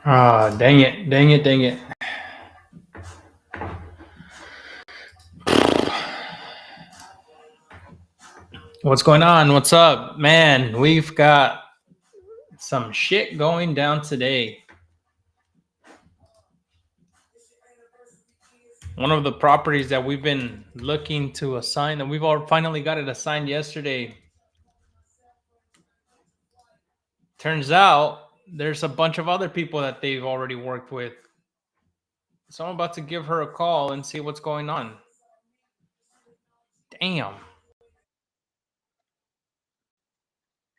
Ah, dang it, dang it, dang it. What's going on? What's up? Man, we've got some shit going down today. One of the properties that we've been looking to assign, and we've all finally got it assigned yesterday. Turns out there's a bunch of other people that they've already worked with. So I'm about to give her a call and see what's going on. Damn.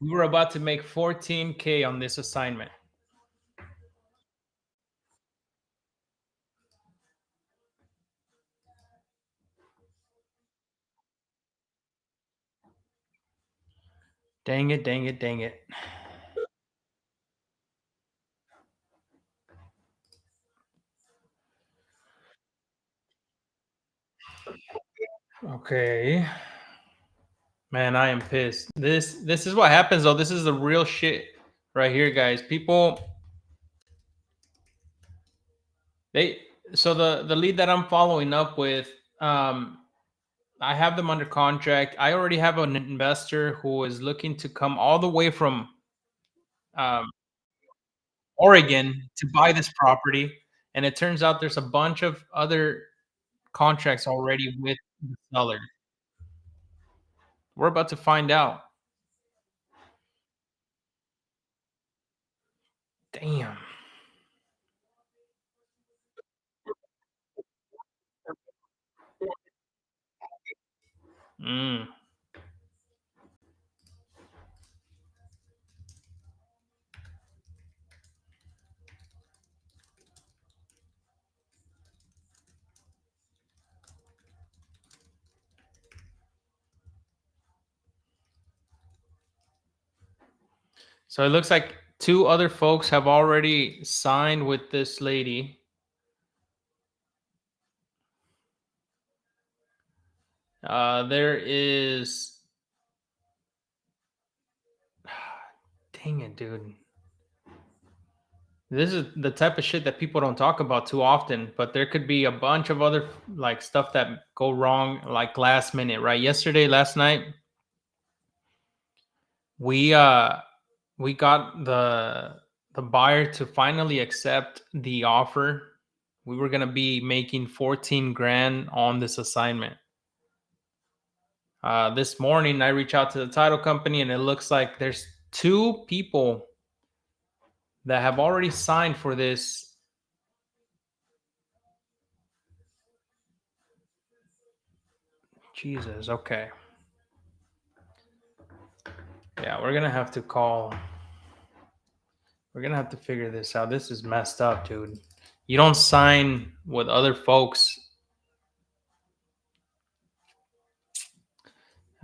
We were about to make 14K on this assignment. Dang it, dang it, dang it. Okay. Man, I am pissed. This is what happens though. This is the real shit right here, guys. People they so the lead that I'm following up with, I have them under contract. I already have an investor who is looking to come all the way from um, Oregon to buy this property, and it turns out there's a bunch of other contracts already with the seller. We're about to find out. Damn. Mm. So it looks like two other folks have already signed with this lady. There is, dang it, dude. This is the type of shit that people don't talk about too often, but there could be a bunch of other like stuff that go wrong like last minute, right? Yesterday, last night, we uh we got the buyer to finally accept the offer. We were gonna be making 14 grand on this assignment. This morning, I reach out to the title company, and it looks like there's two people that have already signed for this. Jesus, okay. Yeah, we're gonna have to call. We're gonna have to figure this out. This is messed up, dude. You don't sign with other folks.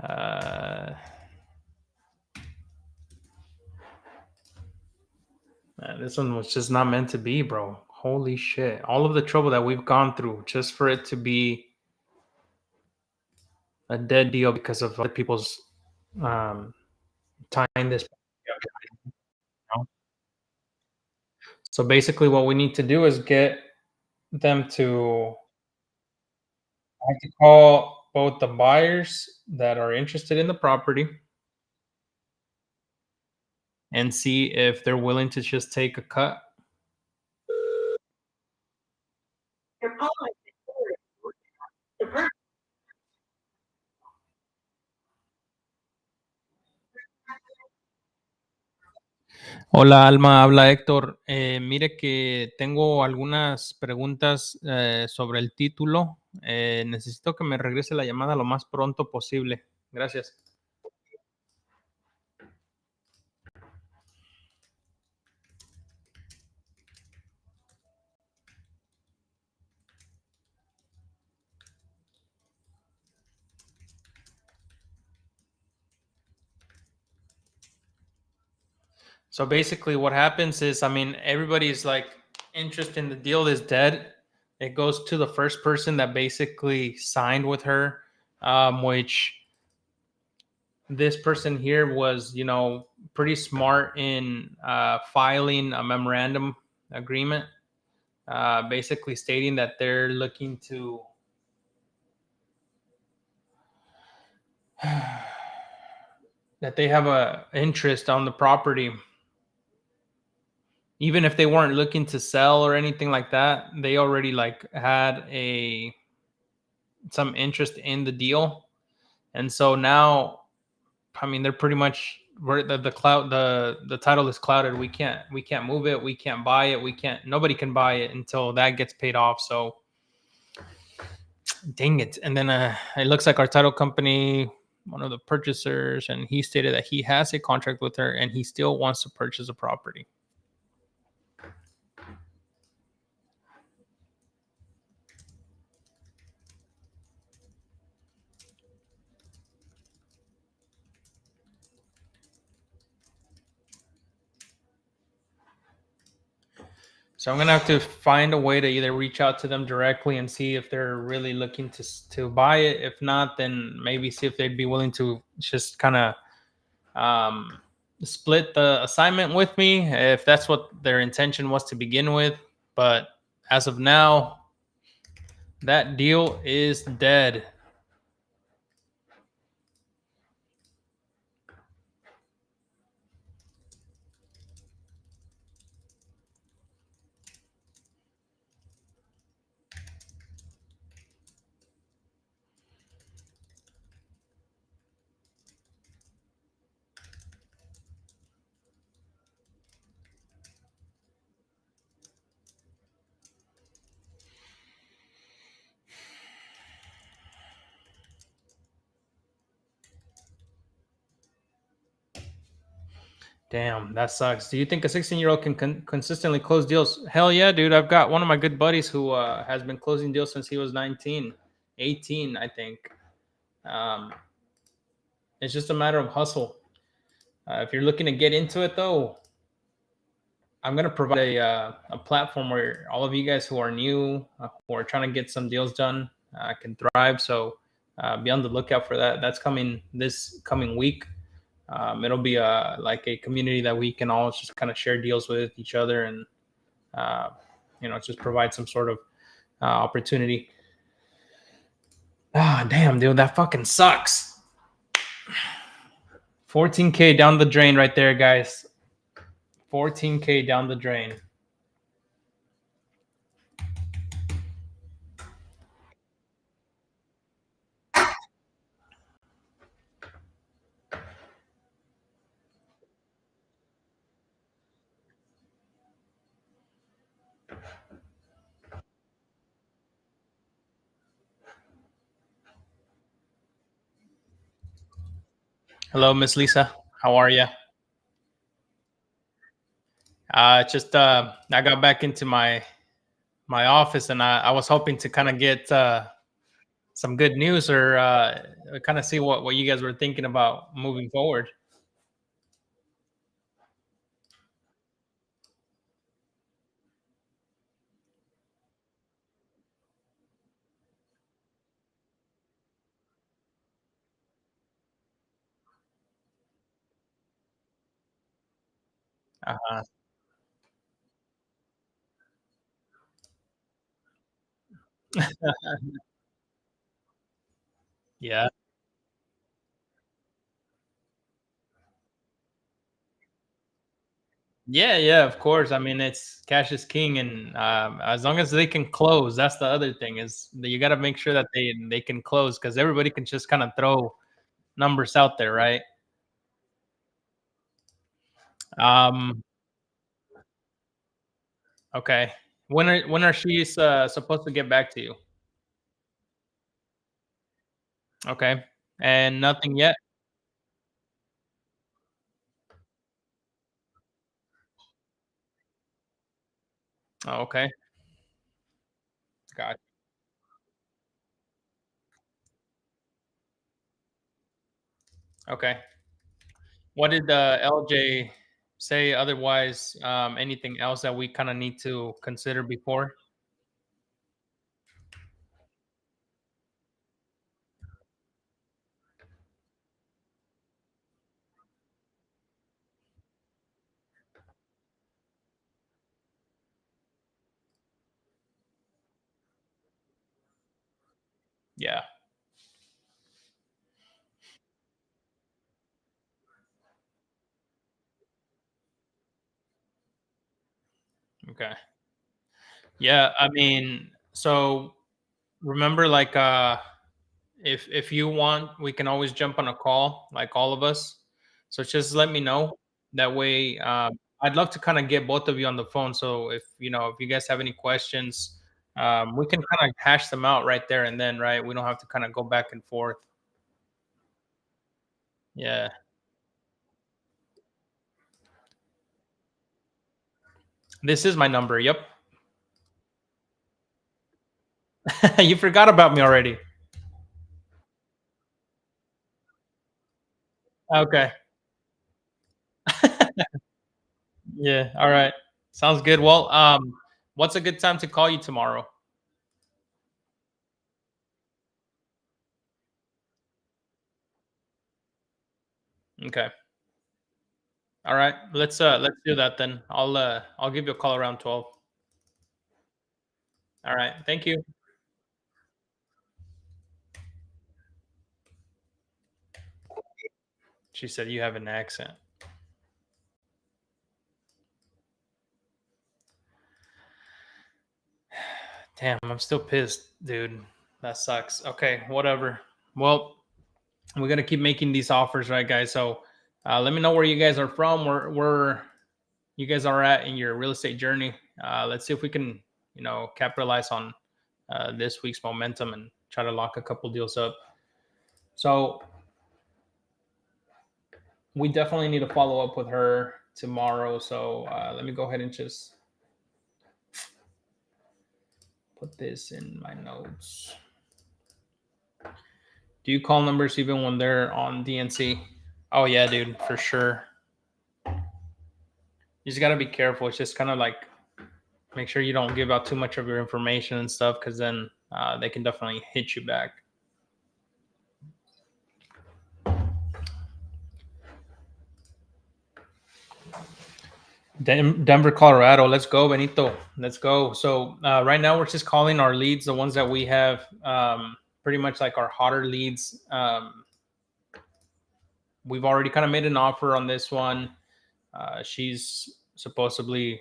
Uh, Man, this one was just not meant to be, bro. Holy shit. All of the trouble that we've gone through just for it to be a dead deal because of other people's um, tying this. So basically, what we need to do is get them to. I have to call both the buyers that are interested in the property and see if they're willing to just take a cut. Hola Alma, habla Héctor. Mire que tengo algunas preguntas sobre el título. Necesito que me regrese la llamada lo más pronto posible. Gracias. So basically, what happens is, I mean, everybody's like interest in the deal is dead. It goes to the first person that basically signed with her, which this person here was, pretty smart in filing a memorandum agreement, basically stating that they're looking to that they have a interest on the property, even if they weren't looking to sell or anything like that. They already like had a some interest in the deal, and so now, I mean, they're pretty much where the cloud the title is clouded. We can't move it. We can't buy it. We can't. Nobody can buy it until that gets paid off. So dang it. And then it looks like our title company, one of the purchasers, and he stated that he has a contract with her and he still wants to purchase a property. So I'm gonna have to find a way to either reach out to them directly and see if they're really looking to buy it. If not, then maybe see if they'd be willing to just kind of um, split the assignment with me if that's what their intention was to begin with. But as of now, that deal is dead. Damn, that sucks. Do you think a 16-year-old can consistently close deals? Hell yeah, dude. I've got one of my good buddies who has been closing deals since he was 19, 18, I think. Um, it's just a matter of hustle. If you're looking to get into it, though, I'm going to provide a platform where all of you guys who are new, who are trying to get some deals done, can thrive. So be on the lookout for that. That's coming this coming week. It'll be like a community that we can all just kind of share deals with each other and uh, just provide some sort of opportunity. Ah, damn, dude, that fucking sucks. 14K down the drain right there, guys. 14K down the drain. Hello, Miss Lisa. How are you? Just I got back into my office and I was hoping to kind of get some good news or kind of see what you guys were thinking about moving forward. Uh-huh. Yeah. Yeah, yeah, of course. I mean, it's cash is king, and as long as they can close, that's the other thing is that you got to make sure that they can close because everybody can just kind of throw numbers out there, right? Um, okay. When are she supposed to get back to you? Okay, and nothing yet. Oh, okay, got okay. What did the LJ say? Otherwise, anything else that we kind of need to consider before? Yeah. Okay. Yeah. I mean, so remember, like, if you want, we can always jump on a call, like all of us. So just let me know. That way, I'd love to kind of get both of you on the phone. So if you guys have any questions, we can kind of hash them out right there and then, right? We don't have to kind of go back and forth. Yeah. This is my number. Yep. You forgot about me already. Okay. Yeah. All right. Sounds good. Well, what's a good time to call you tomorrow? Okay. All right. Let's do that then. I'll give you a call around 12. All right. Thank you. She said you have an accent. Damn, I'm still pissed, dude. That sucks. Okay, whatever. Well, we're gonna keep making these offers, right, guys? So let me know where you guys are from, where you guys are at in your real estate journey. Let's see if we can, capitalize on this week's momentum and try to lock a couple deals up. So we definitely need to follow up with her tomorrow. So let me go ahead and just put this in my notes. Do you call numbers even when they're on DNC? Oh yeah, dude, for sure. You just gotta be careful. It's just kind of like make sure you don't give out too much of your information and stuff, because then they can definitely hit you back. Denver, Colorado. Let's go, Benito. Let's go. So right now we're just calling our leads, the ones that we have, pretty much like our hotter leads. We've already kind of made an offer on this one. She's supposedly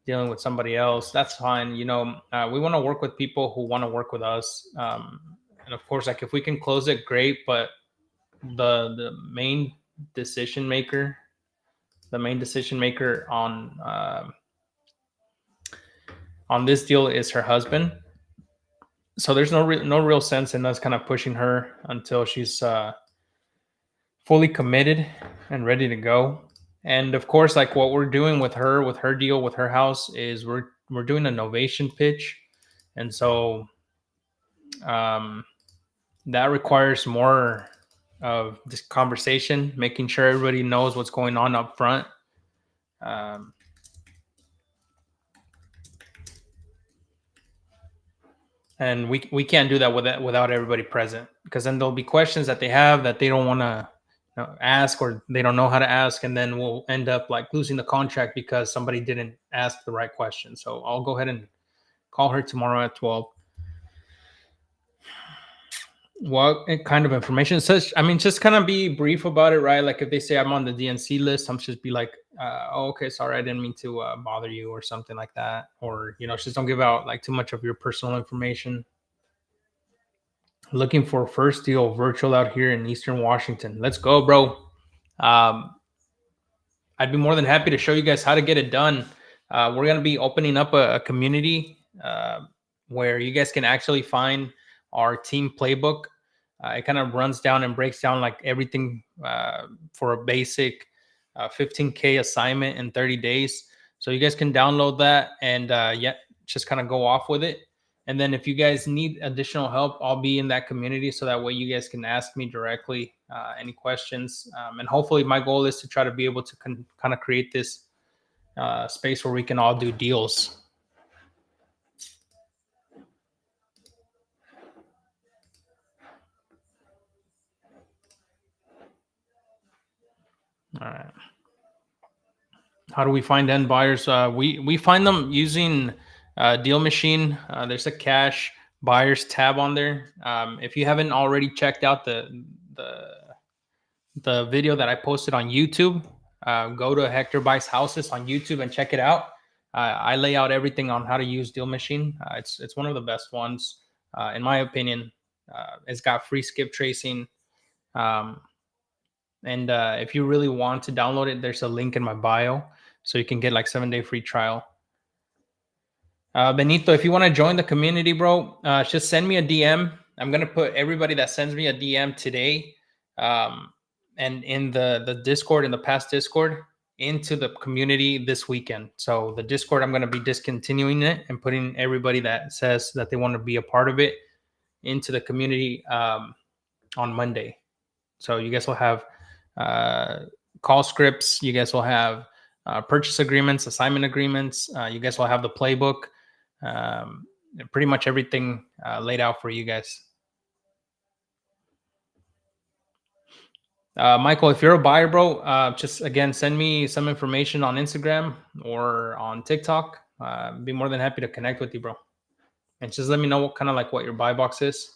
dealing with somebody else. That's fine. We want to work with people who want to work with us. And of course, like if we can close it, great. But the main decision maker, on this deal is her husband. So there's no real sense in us kind of pushing her until she's fully committed and ready to go. And of course, like what we're doing with her deal, with her house, is we're doing a novation pitch, and so um, that requires more of this conversation, making sure everybody knows what's going on up front. Um, and we can't do that without everybody present, because then there'll be questions that they have that they don't want to ask, or they don't know how to ask, and then we'll end up like losing the contract because somebody didn't ask the right question. So I'll go ahead and call her tomorrow at 12. What kind of information? Such, I mean, just kind of be brief about it, right? Like if they say I'm on the DNC list, I'm just be like, oh, okay, sorry, I didn't mean to bother you, or something like that. Or just don't give out like too much of your personal information. Looking for first deal virtual out here in Eastern Washington. Let's go, bro. Um, I'd be more than happy to show you guys how to get it done. We're going to be opening up a community where you guys can actually find our team playbook. It kind of runs down and breaks down like everything for a basic 15K assignment in 30 days. So you guys can download that and just kind of go off with it. And then if you guys need additional help, I'll be in that community, so that way you guys can ask me directly any questions. And hopefully my goal is to try to be able to kind of create this space where we can all do deals. All right. How do we find end buyers? We find them using Deal Machine. There's a cash buyers tab on there. If you haven't already checked out the the video that I posted on YouTube, go to Hector Buys Houses on YouTube and check it out. I lay out everything on how to use Deal Machine. It's one of the best ones, in my opinion. It's got free skip tracing. Um, and if you really want to download it, there's a link in my bio, so you can get like 7-day free trial. Benito, if you want to join the community, bro, just send me a DM. I'm gonna put everybody that sends me a DM today, um, and in the Discord, in the past Discord, into the community this weekend. So the Discord, I'm gonna be discontinuing it and putting everybody that says that they want to be a part of it into the community on Monday. So you guys will have uh, call scripts. You guys will have purchase agreements, assignment agreements. You guys will have the playbook. Um, Pretty much everything laid out for you guys. Michael, if you're a buyer, bro, just again send me some information on Instagram or on TikTok. Be more than happy to connect with you, bro. And just let me know what kind of like what your buy box is.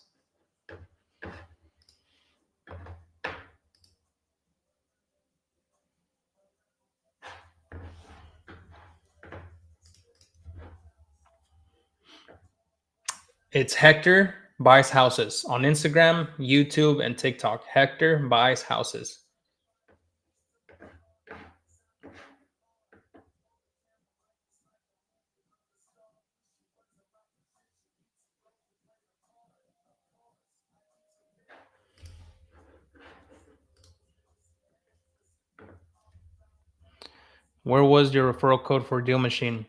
It's Hector Buys Houses on Instagram, YouTube, and TikTok. Hector Buys Houses. Where was your referral code for Deal Machine?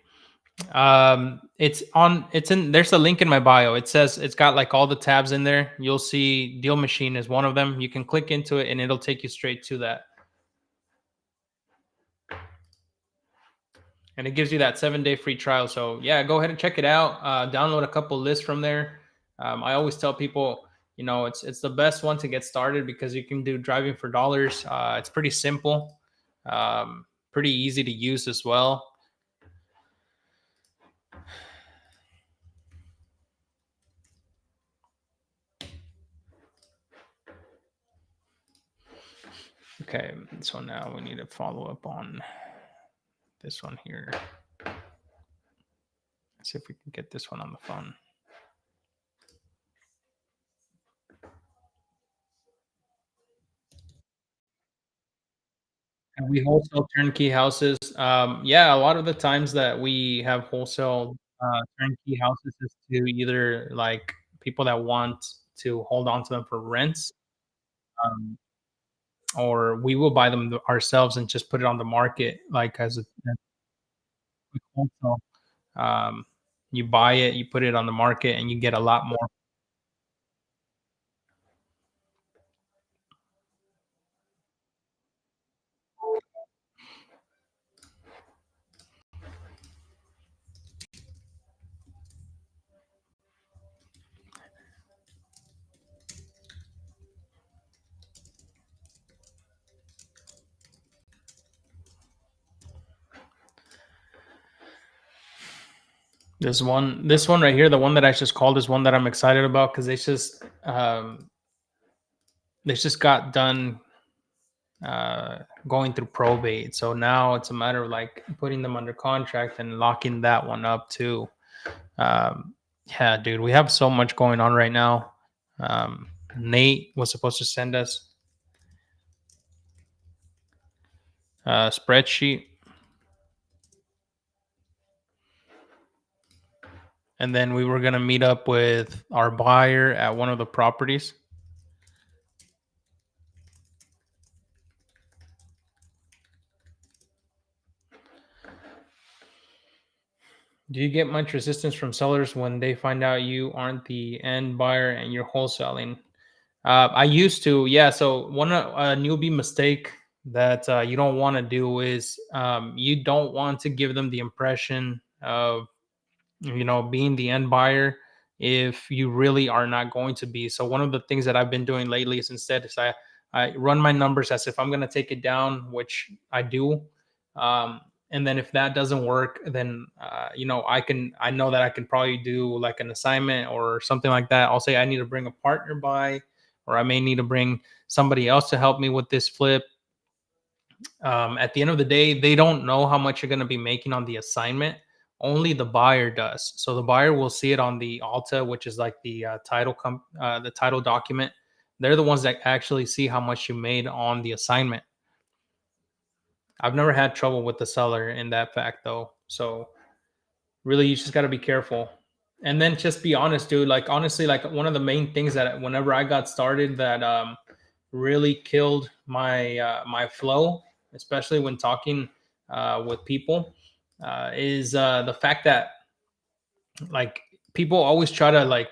It's on. It's in. There's a link in my bio. It says it's got like all the tabs in there. You'll see Deal Machine is one of them. You can click into it and it'll take you straight to that. And it gives you that 7-day free trial. So yeah, go ahead and check it out. Download a couple lists from there. I always tell people, it's the best one to get started because you can do driving for dollars. It's pretty simple, pretty easy to use as well. Okay, so now we need to follow up on this one here. Let's see if we can get this one on the phone. And we wholesale turnkey houses. Yeah, a lot of the times that we have wholesale turnkey houses is to either like people that want to hold on to them for rents, um, or we will buy them ourselves and just put it on the market like as a wholesale. Um, you buy it, you put it on the market, and you get a lot more. This one right here, the one that I just called, is one that I'm excited about because they just got done going through probate. So now it's a matter of like putting them under contract and locking that one up too. Yeah, dude, we have so much going on right now. Nate was supposed to send us a spreadsheet, and then we were gonna meet up with our buyer at one of the properties. Do you get much resistance from sellers when they find out you aren't the end buyer and you're wholesaling? I used to, yeah. So one a newbie mistake that you don't want to do is you don't want to give them the impression of being the end buyer if you really are not going to be. So one of the things that I've been doing lately is instead is I run my numbers as if I'm going to take it down, which I do. Um, and then if that doesn't work, then I know that I can probably do like an assignment or something like that. I'll say I need to bring a partner by, or I may need to bring somebody else to help me with this flip. At the end of the day, they don't know how much you're going to be making on the assignment. Only the buyer does. So the buyer will see it on the Alta, which is like the the title document. They're the ones that actually see how much you made on the assignment. I've never had trouble with the seller in that fact, though. So really, you just got to be careful, and then just be honest, dude. Like honestly, like one of the main things that whenever I got started, that really killed my flow, especially when talking with people, is the fact that like people always try to like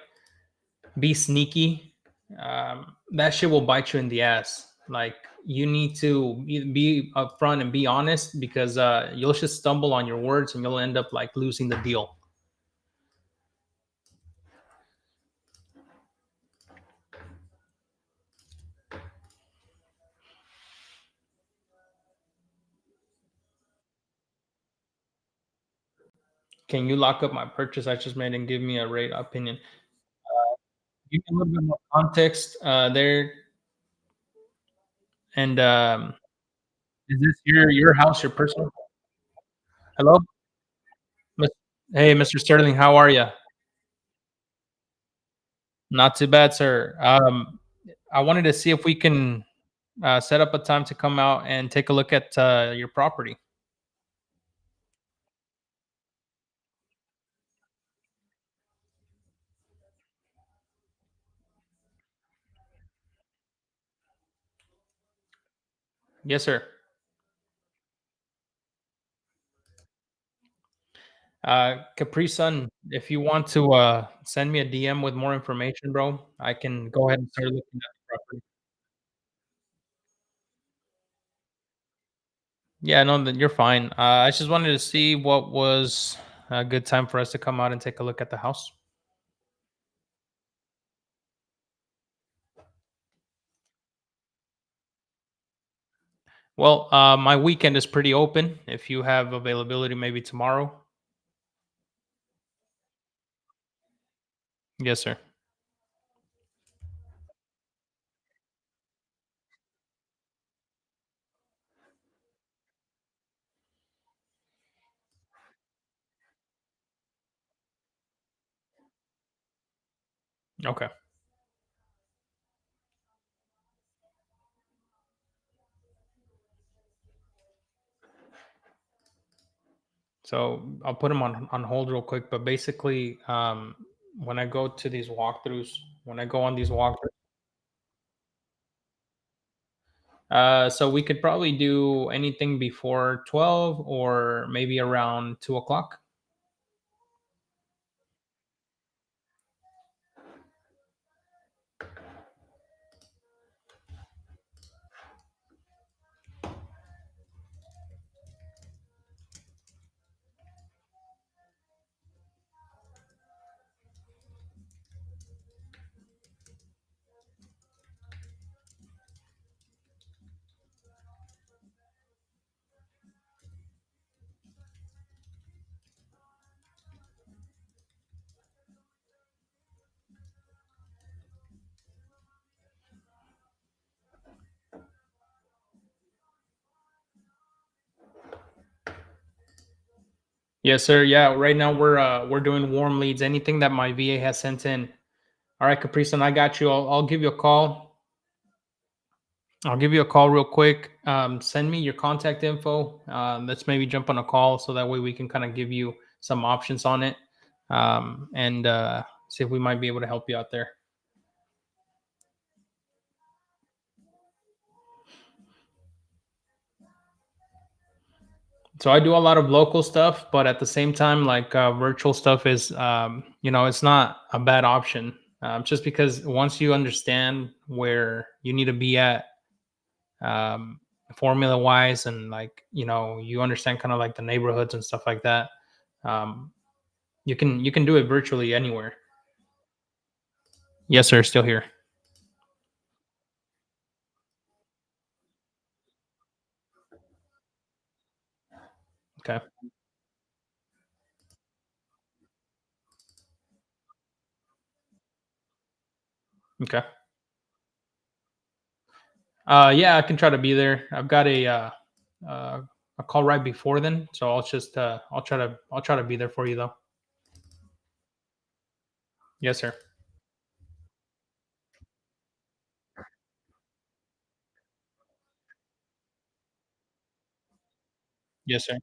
be sneaky. That shit will bite you in the ass. Like you need to be upfront and be honest, because you'll just stumble on your words and you'll end up like losing the deal. Can you lock up my purchase I just made and give me a rate opinion? Give me a little bit more context there. And is this your house, your personal? Hello, Mis- hey, Mr. Sterling, how are you? Not too bad, sir. I wanted to see if we can set up a time to come out and take a look at your property. Yes, sir. Capri Sun, if you want to send me a DM with more information, bro, I can go ahead and start looking at the property. Yeah, no, then you're fine. I just wanted to see what was a good time for us to come out and take a look at the house. Well, my weekend is pretty open. If you have availability, maybe tomorrow. Yes, sir. Okay. So I'll put them on hold real quick. But basically, when I go to these walkthroughs, when I go on these walkthroughs, so we could probably do anything before 12 or maybe around 2 o'clock. Yes, sir. Yeah, right now we're doing warm leads. Anything that my VA has sent in. All right, Caprice, I got you. I'll give you a call. I'll give you a call real quick. Send me your contact info. Let's maybe jump on a call so that way we can kind of give you some options on it, and see if we might be able to help you out there. So I do a lot of local stuff, but at the same time, like virtual stuff is, it's not a bad option. Just because once you understand where you need to be at, um, formula wise, and like you understand kind of like the neighborhoods and stuff like that. Um, you can do it virtually anywhere. Yes, sir. Still here. Okay. Okay. Yeah, I can try to be there. I've got uh, a call right before then, so I'll try to be there for you though. Yes, sir. Yes, sir.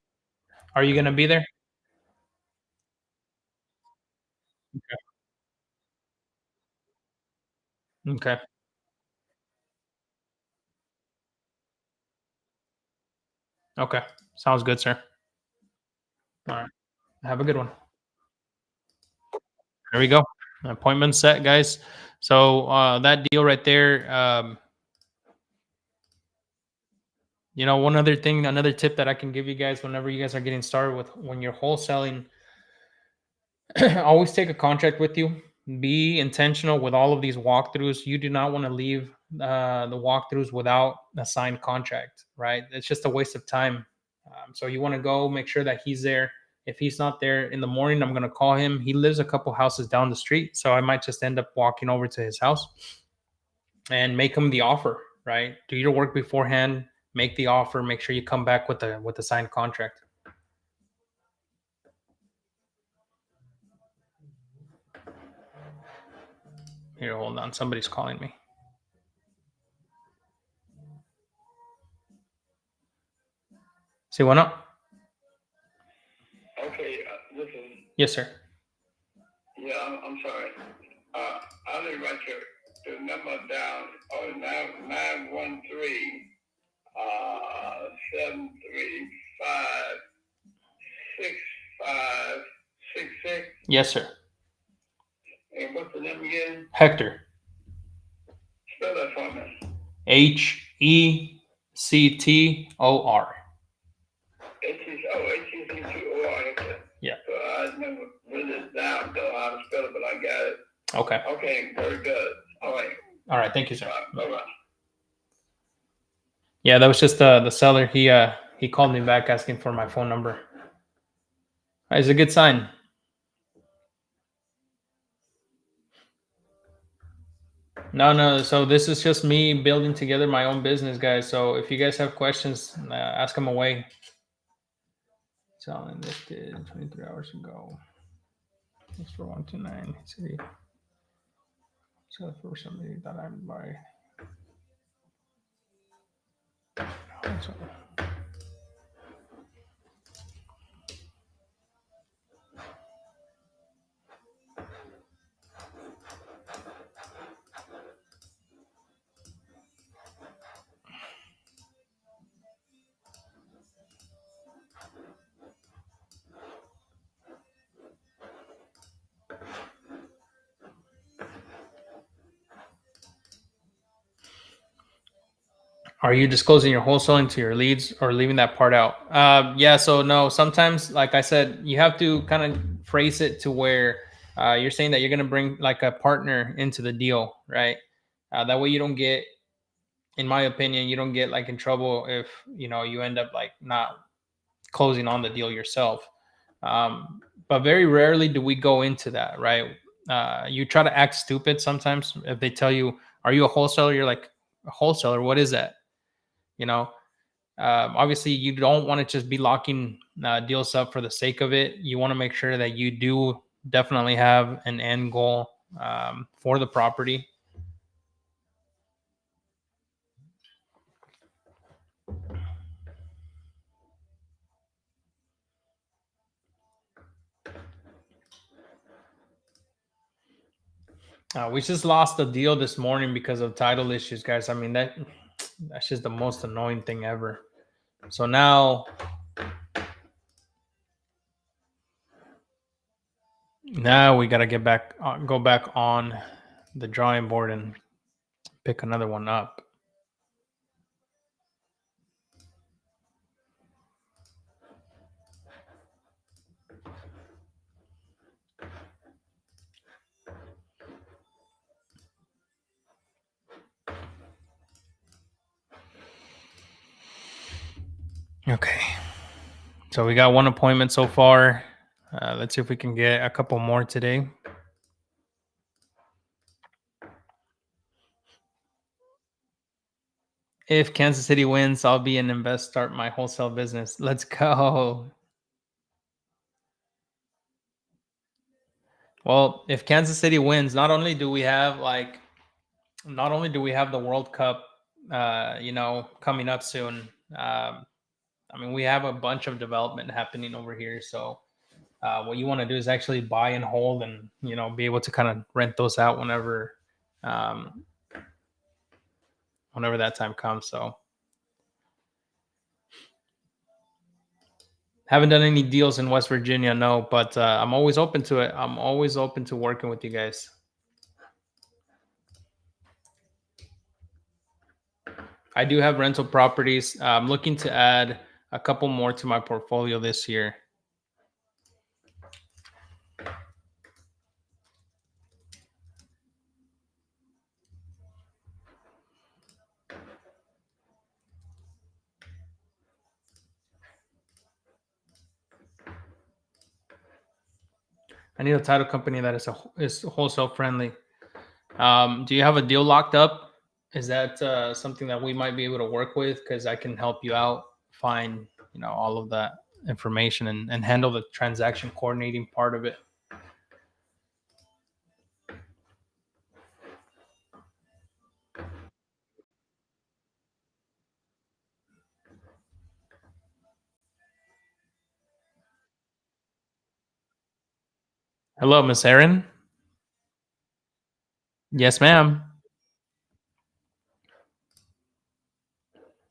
Are you gonna be there? Okay. Okay. Sounds good, sir. All right. Have a good one. There we go. Appointment set, guys. So that deal right there. One other thing, another tip that I can give you guys whenever you guys are getting started with when you're wholesaling, always take a contract with you. Be intentional with all of these walkthroughs. You do not want to leave the walkthroughs without a signed contract, right? It's just a waste of time. So you want to go make sure that he's there. If he's not there in the morning, I'm going to call him. He lives a couple houses down the street, so I might just end up walking over to his house and make him the offer, right? Do your work beforehand, make the offer, make sure you come back with the signed contract. Here, hold on. Somebody's calling me. See what up? Okay, listen. Yes, sir. Yeah, I'm sorry. I didn't write the number down. Oh, 913 735 6566. Yes, sir. And what's the name again? Hector. Spell that for me. Hector. Hector. Yeah. So I never written this down, though, how to spell it, but I got it. Okay. Okay, very good. All right. All right. Thank you, sir. Bye bye. Yeah, that was just the seller. He called me back asking for my phone number. It's a good sign. No, no. So this is just me building together my own business, guys. So if you guys have questions, ask them away. Selling listed 23 hours ago. Thanks for 129. City. So for somebody that I would buy. Are you disclosing your wholesaling to your leads or leaving that part out? Yeah, so no, sometimes, like I said, you have to kind of phrase it to where you're saying that you're going to bring like a partner into the deal, right? That way you don't get, in my opinion, you don't get like in trouble if, you end up like not closing on the deal yourself. But very rarely do we go into that, right? You try to act stupid sometimes if they tell you, are you a wholesaler? You're like, a wholesaler? What is that? You know, obviously you don't want to just be locking deals up for the sake of it. You want to make sure that you do definitely have an end goal for the property. We just lost a deal this morning because of title issues, guys. I mean, that's just the most annoying thing ever. So now we got to go back on the drawing board and pick another one up. Okay. So we got one appointment so far. Let's see if we can get a couple more today. If Kansas City wins, I'll be an invest, start my wholesale business. Let's go. Well, if Kansas City wins, not only do we have the World Cup, coming up soon. I mean, we have a bunch of development happening over here. So, what you want to do is actually buy and hold, and be able to kind of rent those out um, whenever that time comes. So, haven't done any deals in West Virginia, no, but I'm always open to it. I'm always open to working with you guys. I do have rental properties. I'm looking to add a couple more to my portfolio this year. I need a title company that is wholesale friendly. Do you have a deal locked up? Is that something that we might be able to work with? Because I can help you out find all of that information and handle the transaction coordinating part of it. Hello, Miss Erin. Yes, ma'am.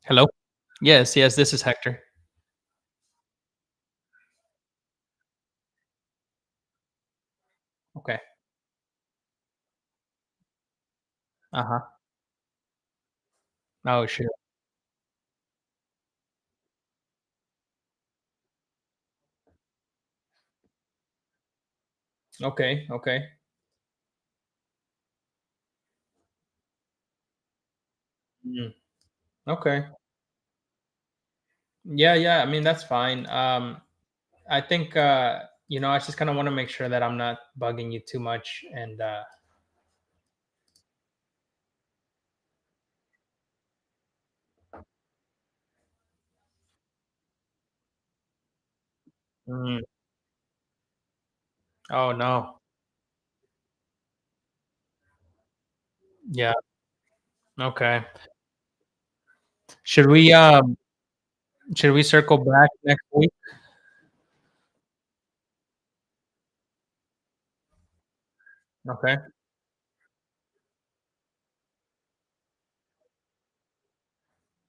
Hello. Yes, yes. This is Hector. Okay. Uh huh. Oh, sure. Okay. Okay. Mm, okay. Yeah, yeah. I mean, that's fine. I think I just kind of want to make sure that I'm not bugging you too much, and mm, oh no, yeah, okay. Should we um should we circle back next week? Okay,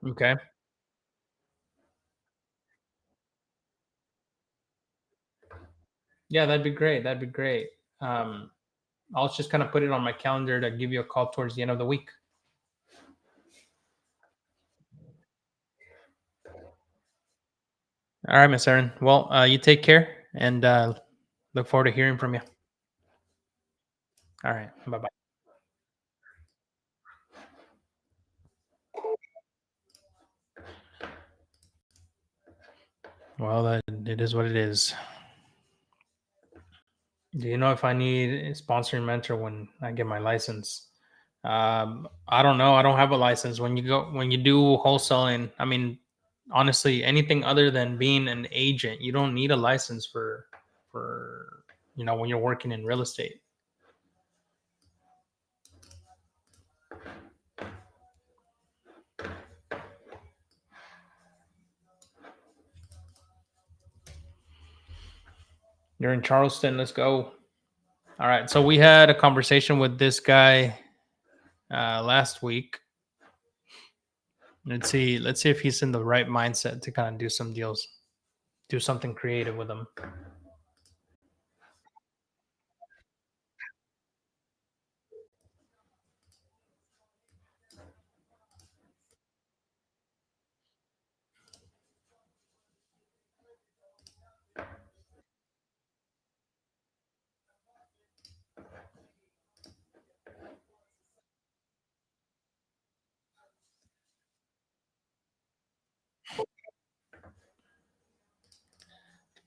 okay. Yeah, that'd be great. That'd be great. Um, I'll just kind of put it on my calendar to give you a call towards the end of the week. All right, Miss Erin. Well, you take care, and look forward to hearing from you. All right, bye bye. Well, it is what it is. Do you know if I need a sponsoring mentor when I get my license? I don't know. I don't have a license. When you do wholesaling, I mean, honestly, anything other than being an agent, you don't need a license for when you're working in real estate. You're in Charleston. Let's go. All right. So we had a conversation with this guy last week. Let's see if he's in the right mindset to kind of do some deals, do something creative with him.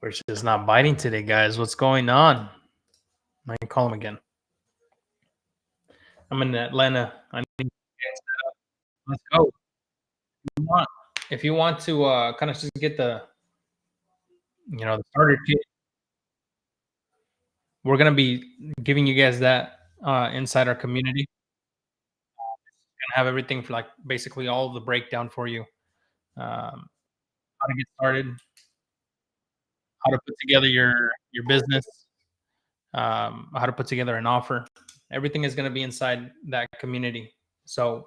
We're just not biting today, guys. What's going on? I can call him again. I'm in Atlanta. I need. Let's go. If you want to kind of just get the starter kit, we're gonna be giving you guys that inside our community. Gonna have everything for like basically all of the breakdown for you. How to get started, how to put together your business, how to put together an offer. Everything is going to be inside that community. So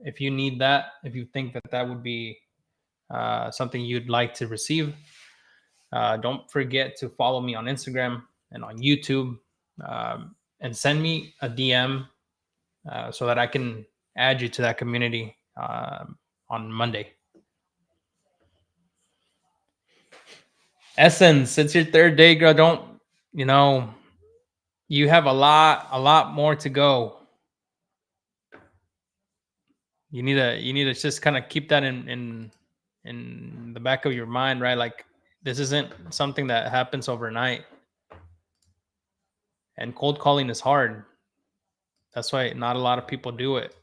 if you need that, if you think that that would be something you'd like to receive, don't forget to follow me on Instagram and on YouTube, and send me a DM so that I can add you to that community on Monday. Essence, it's your third day, girl. Don't you know? You have a lot more to go. You need to just kind of keep that in the back of your mind, right? Like this isn't something that happens overnight, and cold calling is hard. That's why not a lot of people do it.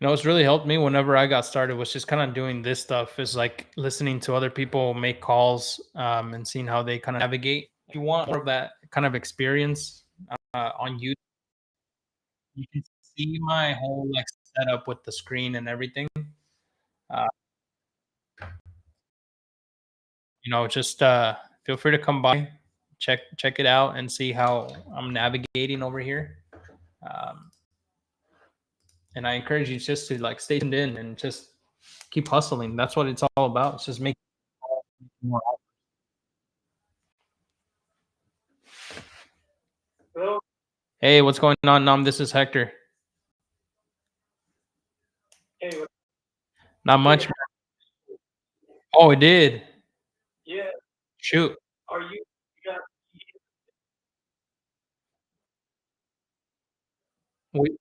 It's really helped me whenever I got started was just kind of doing this stuff, is like listening to other people make calls, and seeing how they kind of navigate. If you want more of that kind of experience on YouTube, you can see my whole like setup with the screen and everything. Uh, just feel free to come by, check it out, and see how I'm navigating over here. Um, and I encourage you just to like stay tuned in and just keep hustling. That's what it's all about. It's just making more. Hey, what's going on, Nam? This is Hector. Not much. Oh, it did. Shoot. We,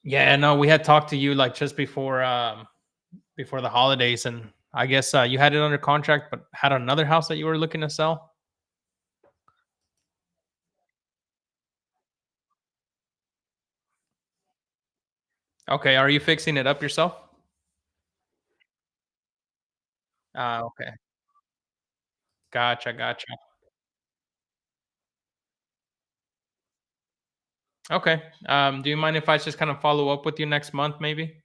yeah, no, we had talked to you like just before the holidays, and I guess you had it under contract, but had another house that you were looking to sell. Okay, are you fixing it up yourself? Okay, gotcha. Okay. Do you mind if I just kind of follow up with you next month, maybe?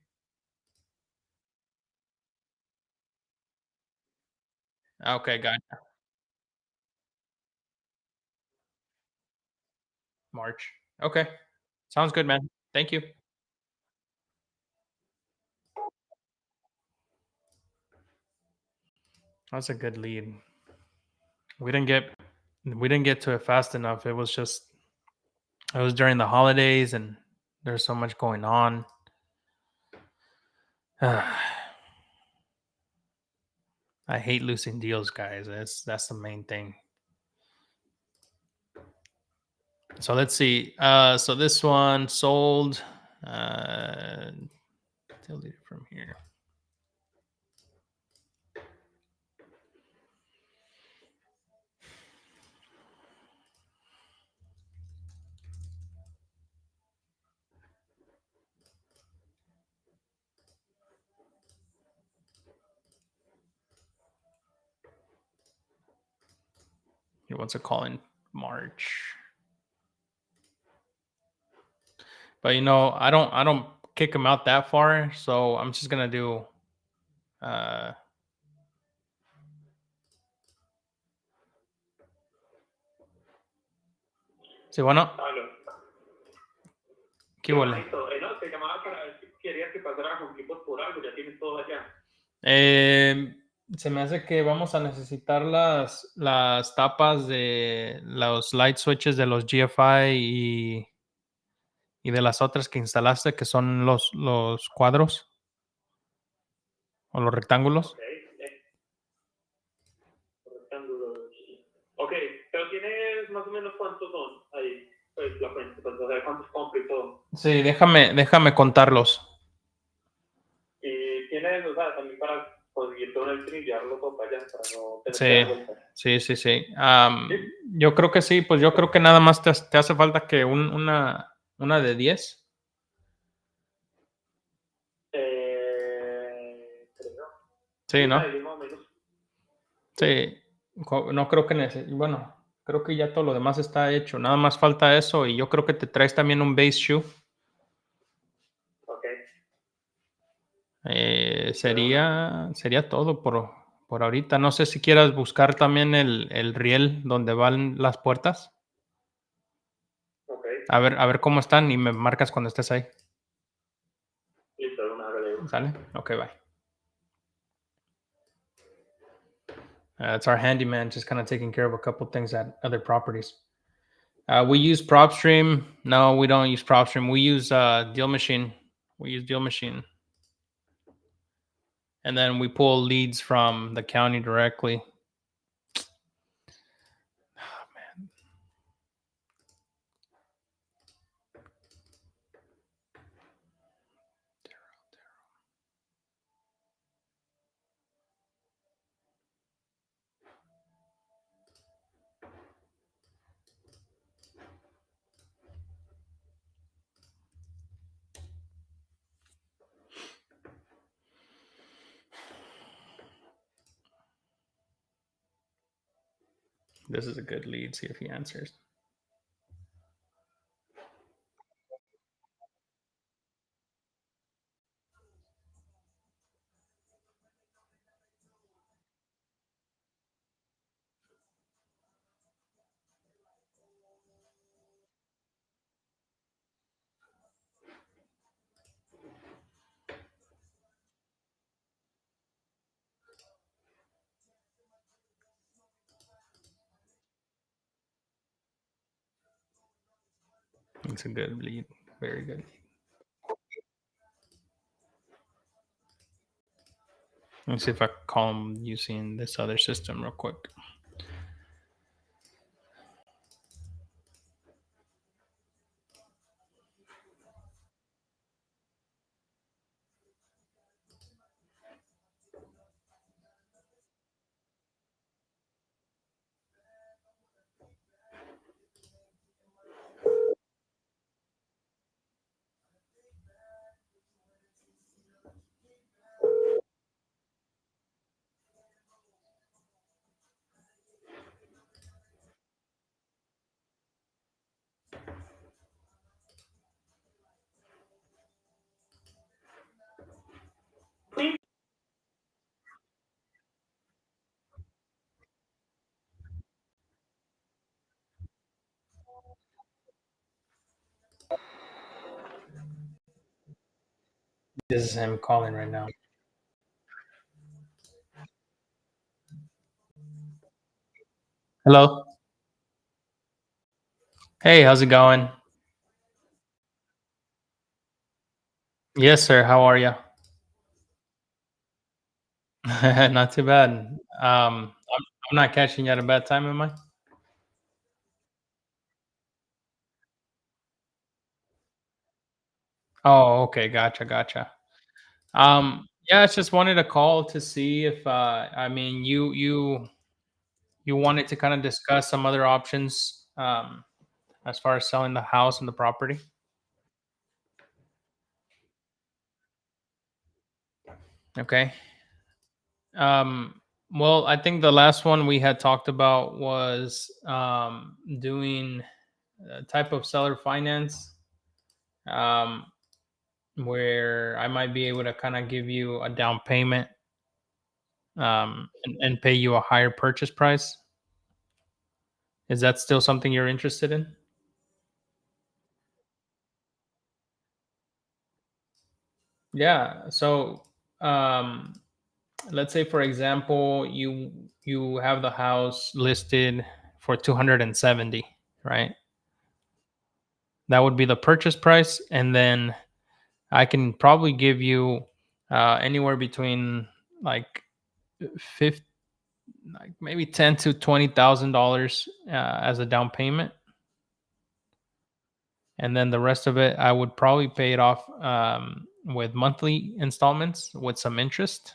Okay, gotcha. March. Okay, sounds good, man. Thank you. That's a good lead. We didn't get we didn't get to it fast enough. It was during the holidays, and there's so much going on. I hate losing deals, guys. That's the main thing. So let's see. So this one sold. Uh, delete it from here. He wants a call in March. But I don't kick him out that far, so I'm just gonna do uh sí, bueno, ¿qué huele? Se me hace que vamos a necesitar las tapas de los light switches de los GFI y de las otras que instalaste, que son los cuadros o los rectángulos. pero tienes más o menos cuántos son ahí, pues la cuenta, pues, o sea, cuántos compra y todo. Sí, déjame contarlos. Y tienes, o sea, también para conseguir todo el y llevarlo todo para allá, para no tener que Sí, dar vueltas. sí. ¿Sí? Yo creo que sí, pues yo creo que nada más te hace falta que una de 10. Creo. Sí, Una ¿no? de 10 más o menos. Sí, no creo que bueno, creo que ya todo lo demás está hecho, nada más falta eso y yo creo que te traes también un base shoe. Ok. Sería todo por ahorita. No sé si quieras buscar también el riel donde van las puertas. Ok. A ver cómo están y me marcas cuando estés ahí. Listo, una hora. ¿Sale? Ok, bye. It's our handyman just kind of taking care of a couple things at other properties. We use PropStream. No, we don't use PropStream. We use Deal Machine. We use Deal Machine. And then we pull leads from the county directly. Oh, man. This is a good lead. See if he answers. It's a good lead. Very good. Let me see if I call him using this other system real quick. This is him calling right now. Hello. Hey, how's it going? Yes, sir. How are you? Not too bad. I'm not catching you at a bad time, am I? Oh, okay. Gotcha. Yeah, I just wanted to call to see if I mean you wanted to kind of discuss some other options as far as selling the house and the property. Okay. Well, I think the last one we had talked about was doing a type of seller finance um, where I might be able to kind of give you a down payment and pay you a higher purchase price. Is that still something you're interested in? Yeah. So um, let's say, for example, you have the house listed for 270, right? That would be the purchase price, and then I can probably give you anywhere between like 50, like maybe $10,000 to $20,000 as a down payment, and then the rest of it I would probably pay it off with monthly installments with some interest,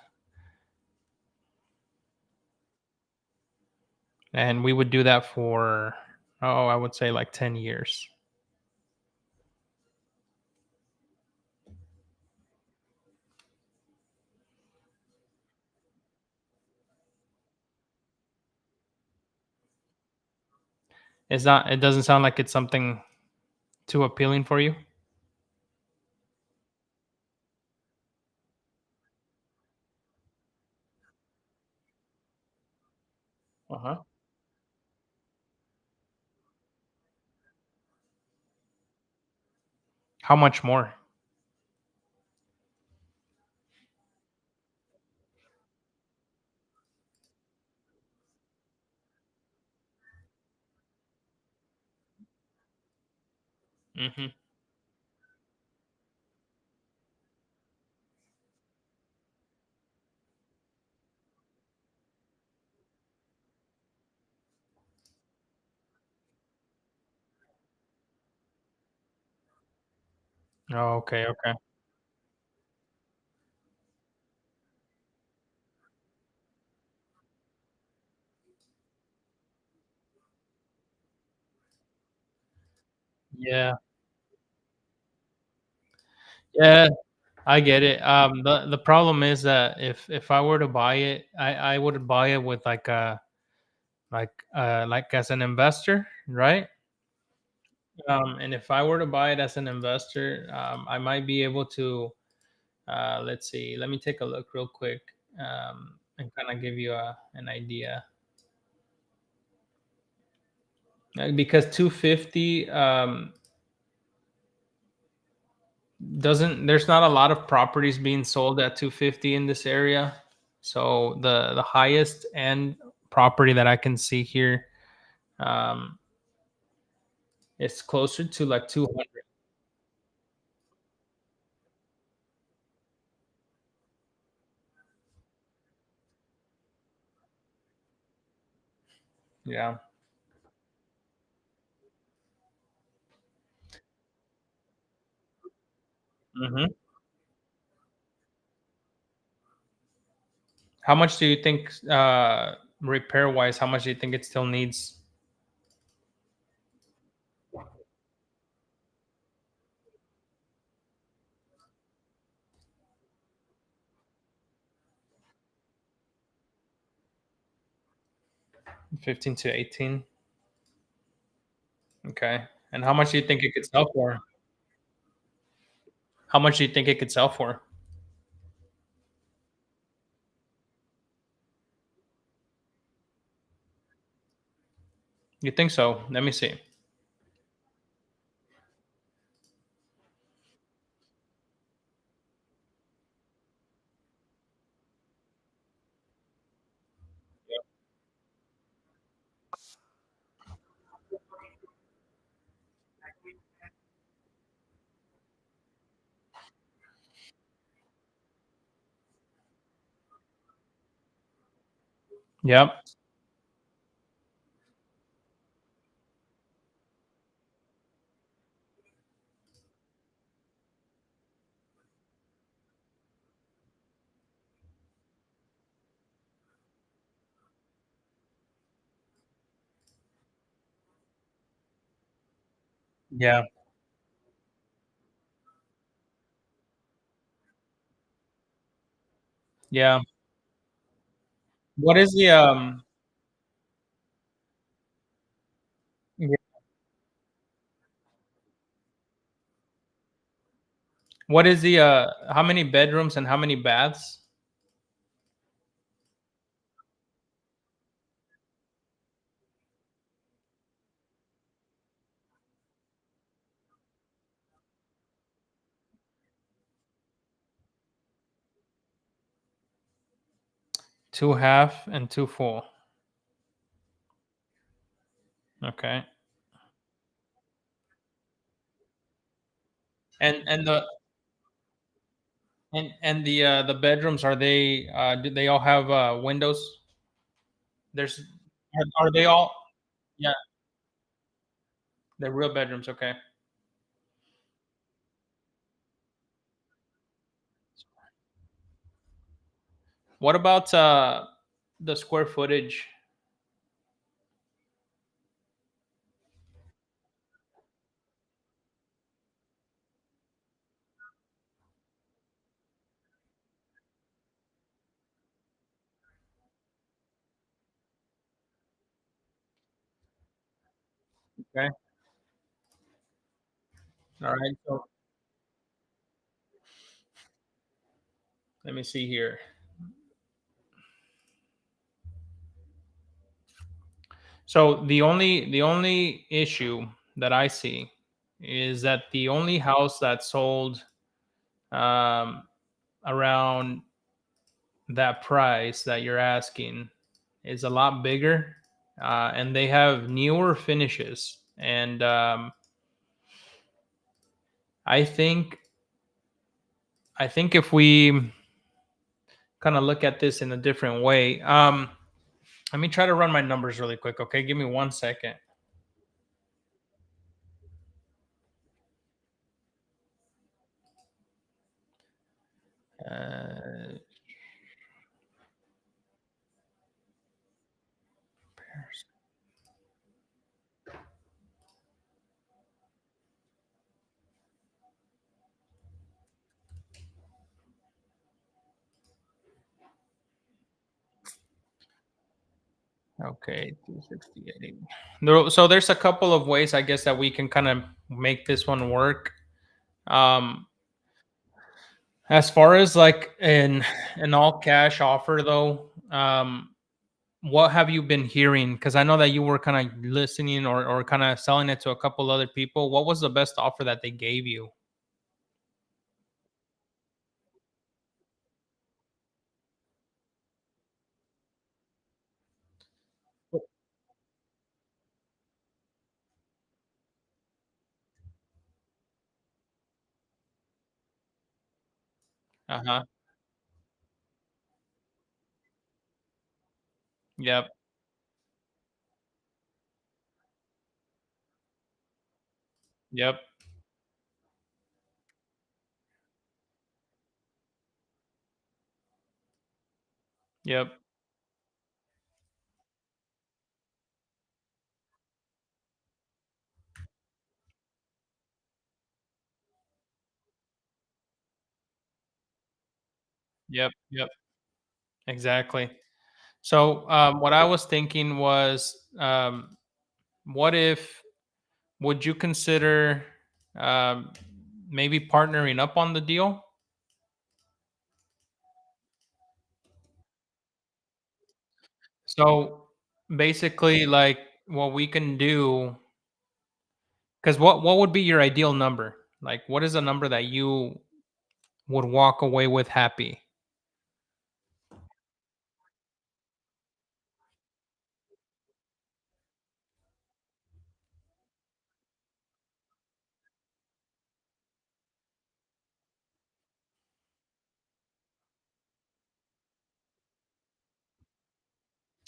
and we would do that for, oh, I would say like 10 years. It's not. It doesn't sound like it's something too appealing for you. Uh huh. How much more? Hmm. Oh, okay. Okay. Yeah. Yeah. I get it. The problem is that if I were to buy it, I would buy it with like a like as an investor, right? And if I were to buy it as an investor, I might be able to. Let's see. Let me take a look real quick, and kind of give you an idea. Because 250 doesn't. There's not a lot of properties being sold at 250 in this area. So the highest end property that I can see here, um, is closer to like 200. Yeah. Hmm. How much do you think, repair wise? How much do you think it still needs? 15 to 18. Okay. And how much do you think it could sell for? How much do you think it could sell for? You think so? Let me see. Yep. Yeah. Yeah. What is the yeah. What is the how many bedrooms and how many baths? 2 half and 2 full. Okay. And the bedrooms, are they do they all have windows? There's are they all? Yeah, they're real bedrooms. Okay. What about the square footage? Okay. All right. So let me see here. So the only issue that I see is that the only house that sold um, around that price that you're asking is a lot bigger, and they have newer finishes. And I think I think if we kind of look at this in a different way, let me try to run my numbers really quick. Okay, give me 1 second. Uh, Okay, 268. So there's a couple of ways, I guess, that we can kind of make this one work. Um, as far as like an all cash offer, though, what have you been hearing? Because I know that you were kind of listening or kind of selling it to a couple other people. What was the best offer that they gave you? Uh huh. Yep. Yep. Yep. Yep. Yep. Exactly. So what I was thinking was, what if would you consider um, maybe partnering up on the deal? So basically, like what we can do, because what would be your ideal number? Like, what is a number that you would walk away with happy?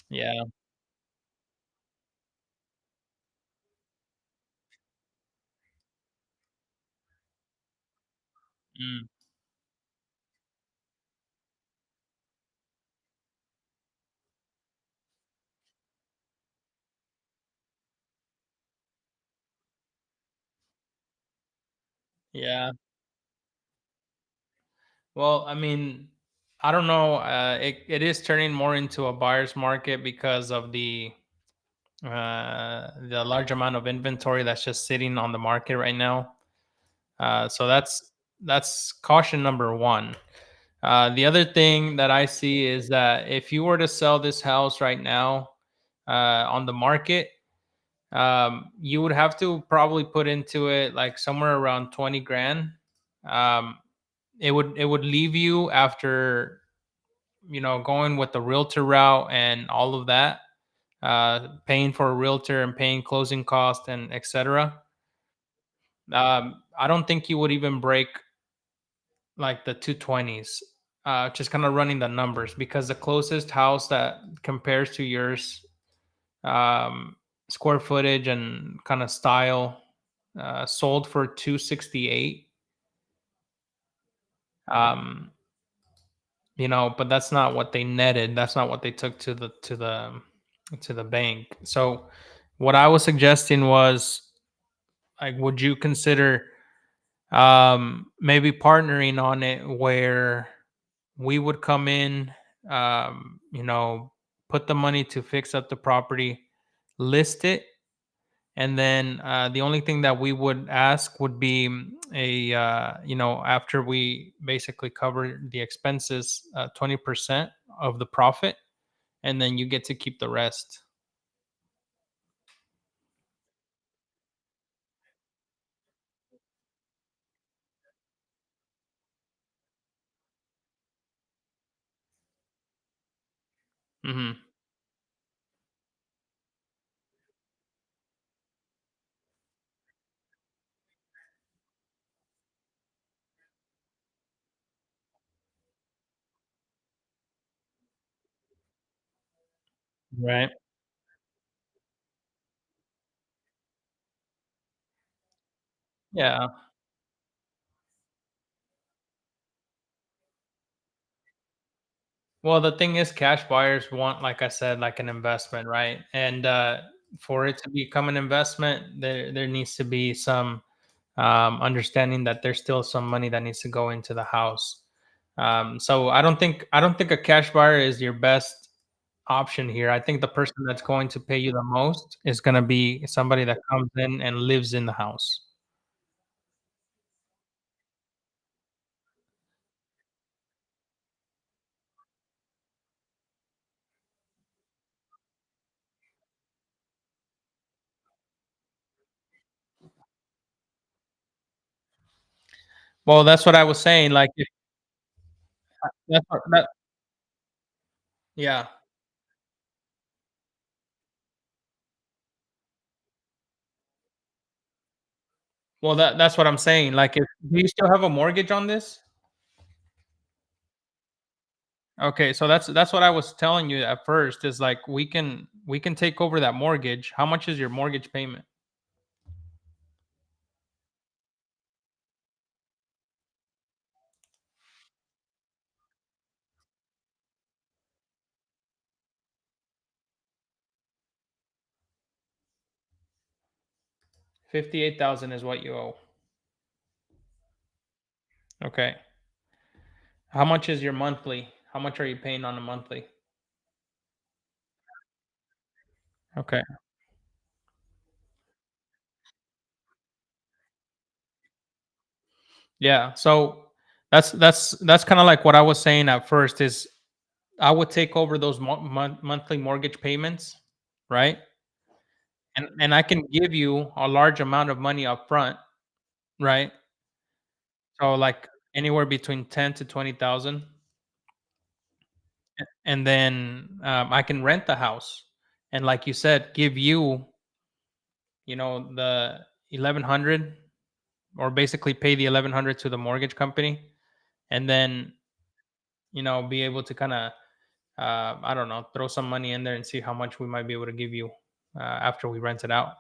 Yeah. Mm, yeah. Well, I mean, I don't know. It is turning more into a buyer's market because of the large amount of inventory that's just sitting on the market right now. So that's caution number one. The other thing that I see is that if you were to sell this house right now on the market, you would have to probably put into it like somewhere around 20 grand. Um, it would leave you after going with the realtor route and all of that, paying for a realtor and paying closing costs and etc. I don't think you would even break like the 220s. just kind of running the numbers because the closest house that compares to yours, um, square footage and kind of style, sold for 268. Um, but that's not what they netted. That's not what they took to the bank. So, what I was suggesting was, like, would you consider maybe partnering on it where we would come in, put the money to fix up the property, list it, and then the only thing that we would ask would be after we basically cover the expenses, 20% of the profit, and then you get to keep the rest. Hmm. Right. Yeah. Well, the thing is, cash buyers want, like I said, like an investment, right? And for it to become an investment, there needs to be some understanding that there's still some money that needs to go into the house. So I don't think a cash buyer is your best option here. I think the person that's going to pay you the most is going to be somebody that comes in and lives in the house. Well, that's what I was saying. Like, if, that, yeah. Well, that's what I'm saying. Like, if do you still have a mortgage on this? Okay, so that's what I was telling you at first. Is like, we can take over that mortgage. How much is your mortgage payment? 58,000 is what you owe. Okay. How much is your monthly? How much are you paying on a monthly? Okay. Yeah. So that's kind of like what I was saying at first. Is I would take over those monthly mortgage payments, right? And I can give you a large amount of money up front, right? So, like, anywhere between 10 to 20,000, and then I can rent the house, and, like you said, give you, the 1,100, or basically pay the 1,100 to the mortgage company, and then be able to kind of, I don't know, throw some money in there and see how much we might be able to give you after we rent it out.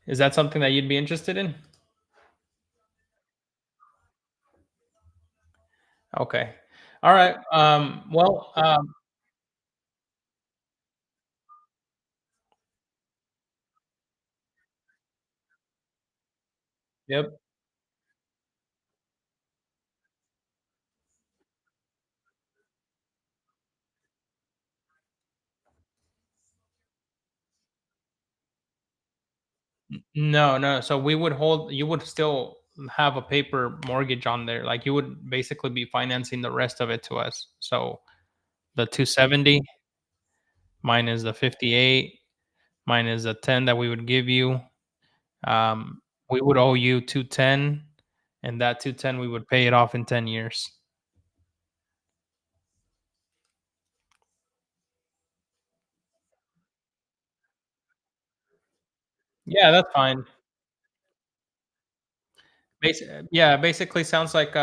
Is that something that you'd be interested in? Okay. All right. Well, yep. No, no. So you would still have a paper mortgage on there. Like, you would basically be financing the rest of it to us. So the 270 minus the 58 minus the 10 that we would give you, um, we would owe you 210, and that 210 we would pay it off in 10 years. Yeah, that's fine. Yeah, basically sounds like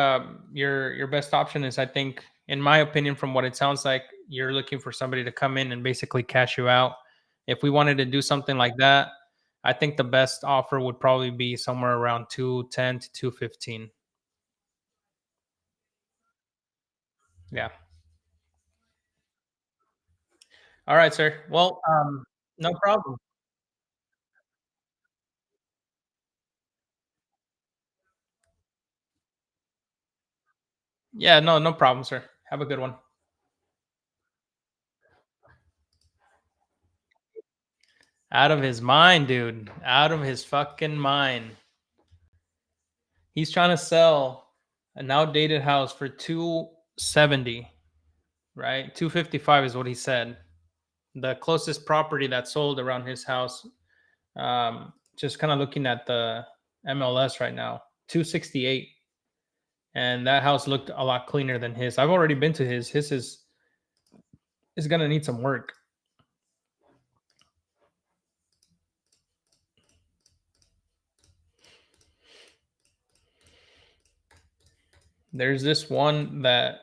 your best option is, I think, in my opinion, from what it sounds like, you're looking for somebody to come in and basically cash you out. If we wanted to do something like that, I think the best offer would probably be somewhere around 210 to 215. Yeah. All right, sir. Well, no problem. Yeah, no problem, sir. Have a good one. Out of his mind, dude. Out of his fucking mind. He's trying to sell an outdated house for 270, right? 255 is what he said. The closest property that sold around his house, just kind of looking at the MLS right now, 268. And that house looked a lot cleaner than his. I've already been to his. His is gonna need some work. There's this one that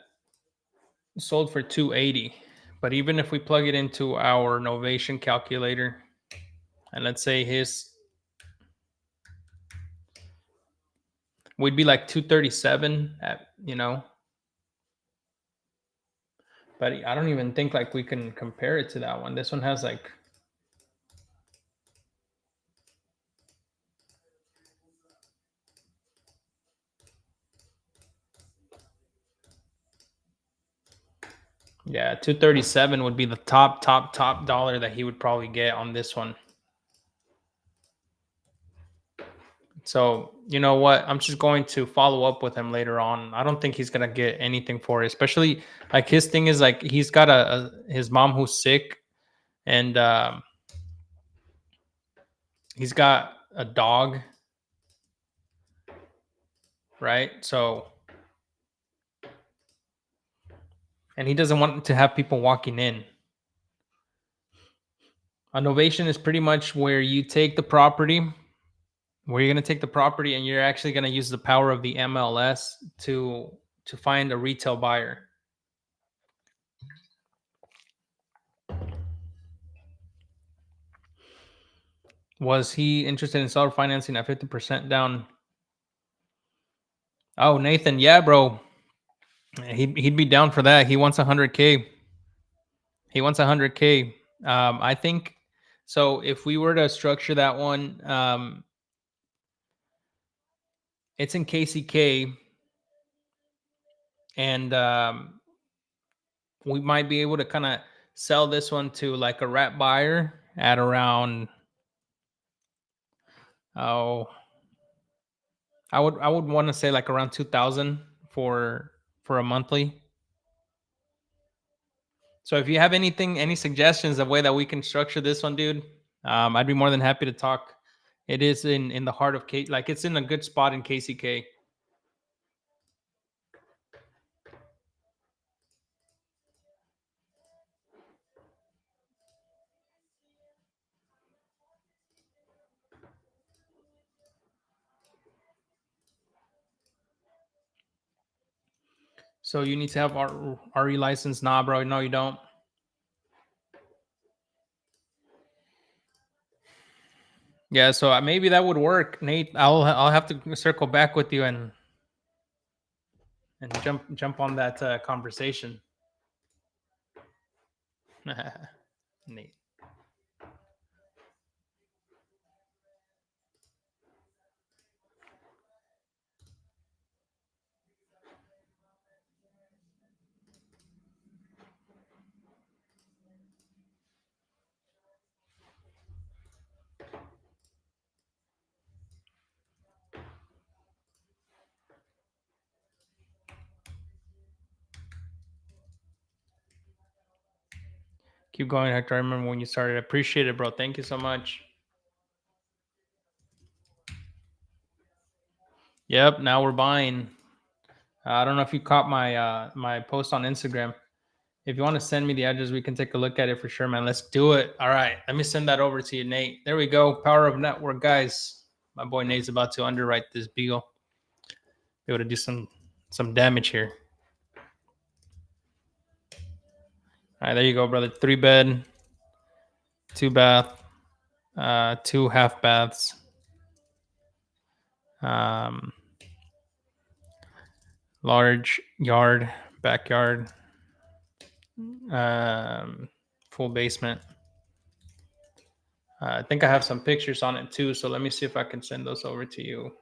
sold for 280. But even if we plug it into our novation calculator, and let's say his we'd be like 237 at, but I don't even think like we can compare it to that one. This one has like, yeah, 237 would be the top dollar that he would probably get on this one. So, you know what? I'm just going to follow up with him later on. I don't think he's gonna get anything for it, especially like his thing is like he's got his mom who's sick, and he's got a dog, right? So, and he doesn't want to have people walking in. A novation is pretty much where you take the property, where you're going to take the property and you're actually going to use the power of the MLS to find a retail buyer. Was he interested in seller financing at 50% down? Oh, Nathan, yeah, bro. He'd be down for that. He wants 100K. He wants 100K. I think so. If we were to structure that one, it's in KCK, and we might be able to kind of sell this one to like a wrap buyer at around, oh, I would want to say like around 2,000 for a monthly. So if you have any suggestions of way that we can structure this one, dude, I'd be more than happy to talk. It is in the heart of K, like it's in a good spot in KCK. So you need to have RE license. Nah, bro, no, you don't. Yeah, so maybe that would work, Nate. I'll have to circle back with you and jump on that conversation. Nate. Keep going, Hector. I remember when you started. I appreciate it, bro. Thank you so much. Yep. Now we're buying. I don't know if you caught my my post on Instagram. If you want to send me the address, we can take a look at it for sure, man. Let's do it. All right. Let me send that over to you, Nate. There we go. Power of network, guys. My boy Nate's about to underwrite this Beagle. Be able to do some damage here. All right, there you go, brother. 3-bed, 2-bath, 2 half baths. Large yard, backyard, full basement. I think I have some pictures on it too, so let me see if I can send those over to you.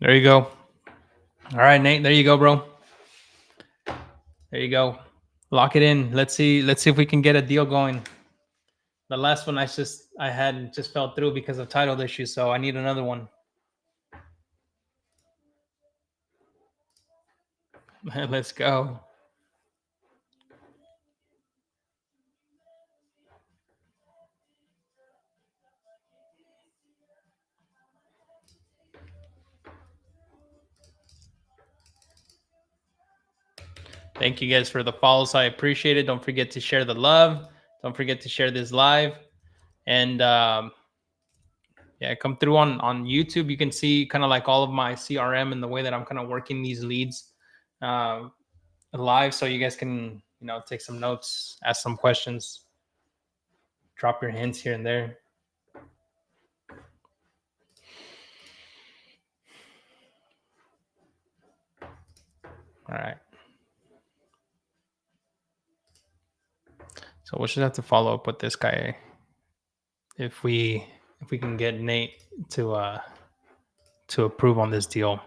There you go. All right, Nate. There you go, bro. There you go. Lock it in. Let's see if we can get a deal going. The last one I had just fell through because of title issues, so I need another one. Let's go. Thank you guys for the follows. I appreciate it. Don't forget to share the love. Don't forget to share this live. And yeah, come through on YouTube. You can see kind of like all of my CRM and the way that I'm kind of working these leads live, so you guys can take some notes, ask some questions, drop your hints here and there. All right. So we'll just have to follow up with this guy if we can get Nate to approve on this deal.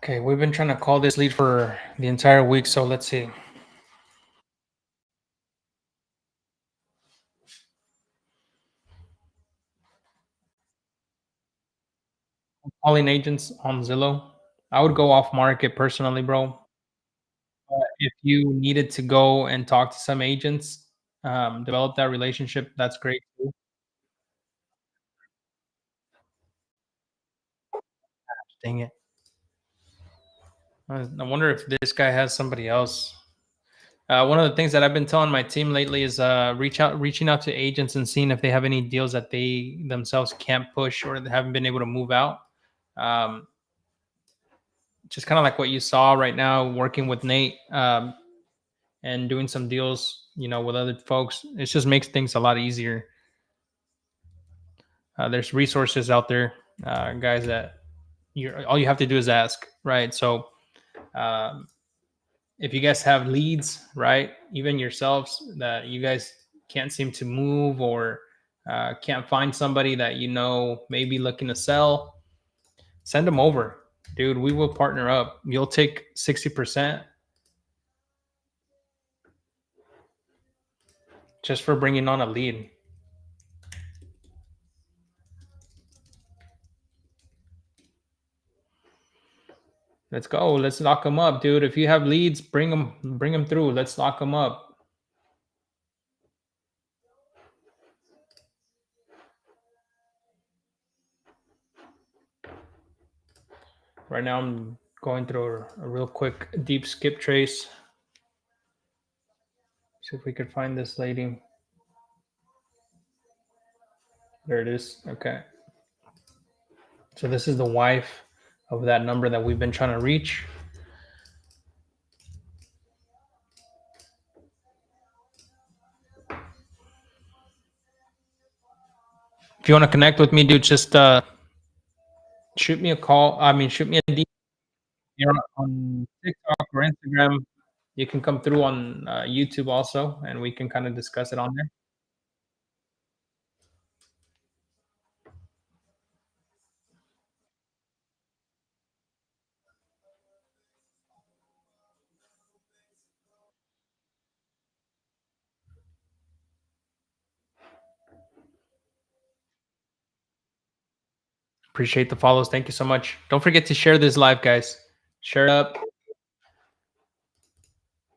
Okay, we've been trying to call this lead for the entire week, so let's see. Calling agents on Zillow. I would go off market personally, bro. If you needed to go and talk to some agents, develop that relationship, that's great too. Dang it. I wonder if this guy has somebody else. One of the things that I've been telling my team lately is reaching out to agents and seeing if they have any deals that they themselves can't push or they haven't been able to move out. Just kind of like what you saw right now, working with Nate and doing some deals, with other folks. It just makes things a lot easier. There's resources out there, guys, that all you have to do is ask, right? So um, if you guys have leads, right, even yourselves that you guys can't seem to move or can't find somebody that may be looking to sell, send them over, dude. We will partner up. You'll take 60% just for bringing on a lead. Let's go. Let's lock them up, dude. If you have leads, bring them through. Let's lock them up. Right now, I'm going through a real quick deep skip trace. See if we could find this lady. There it is. Okay. So this is the wife of that number that we've been trying to reach. If you want to connect with me, dude, just shoot me a call. I mean, shoot me a DM here on TikTok or Instagram. You can come through on YouTube also, and we can kind of discuss it on there. Appreciate the follows. Thank you so much. Don't forget to share this live, guys. Share it up.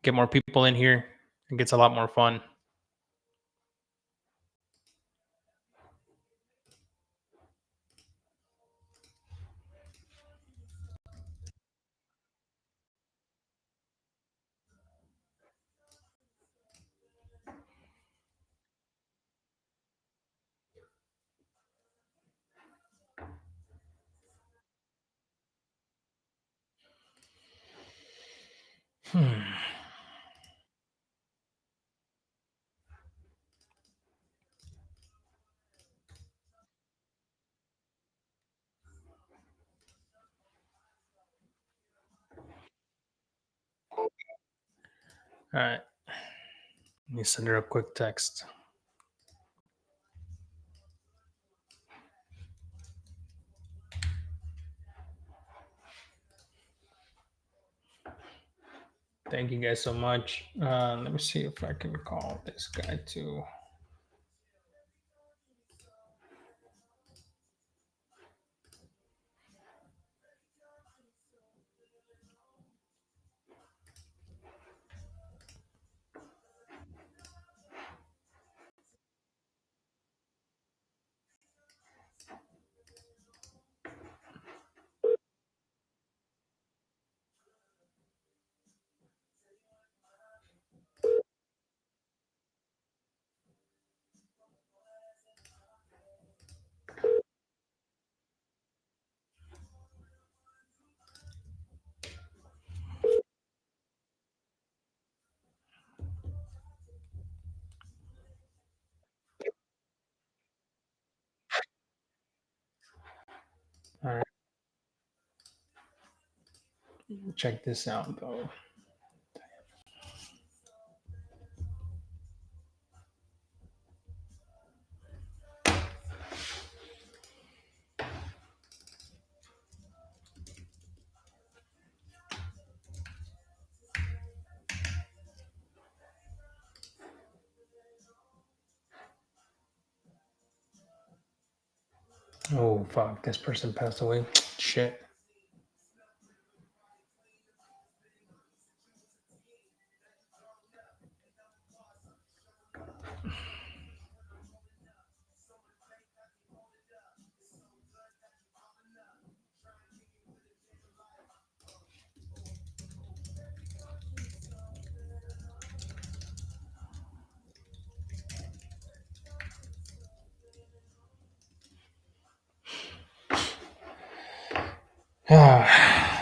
Get more people in here. It gets a lot more fun. Hmm. All right. Let me send her a quick text. Thank you guys so much. Let me see if I can call this guy too. All right. Check this out though. Oh fuck! This person passed away. Shit.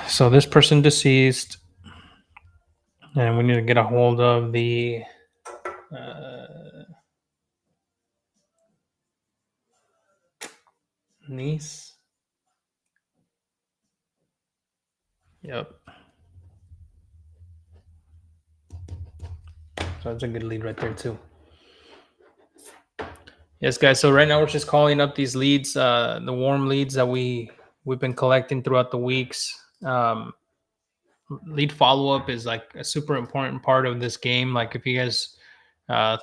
So this person deceased, and we need to get a hold of the niece. Yep. So that's a good lead right there too. Yes, guys. So right now we're just calling up these leads, the warm leads that we've been collecting throughout the weeks. Lead follow up is like a super important part of this game. Like if you guys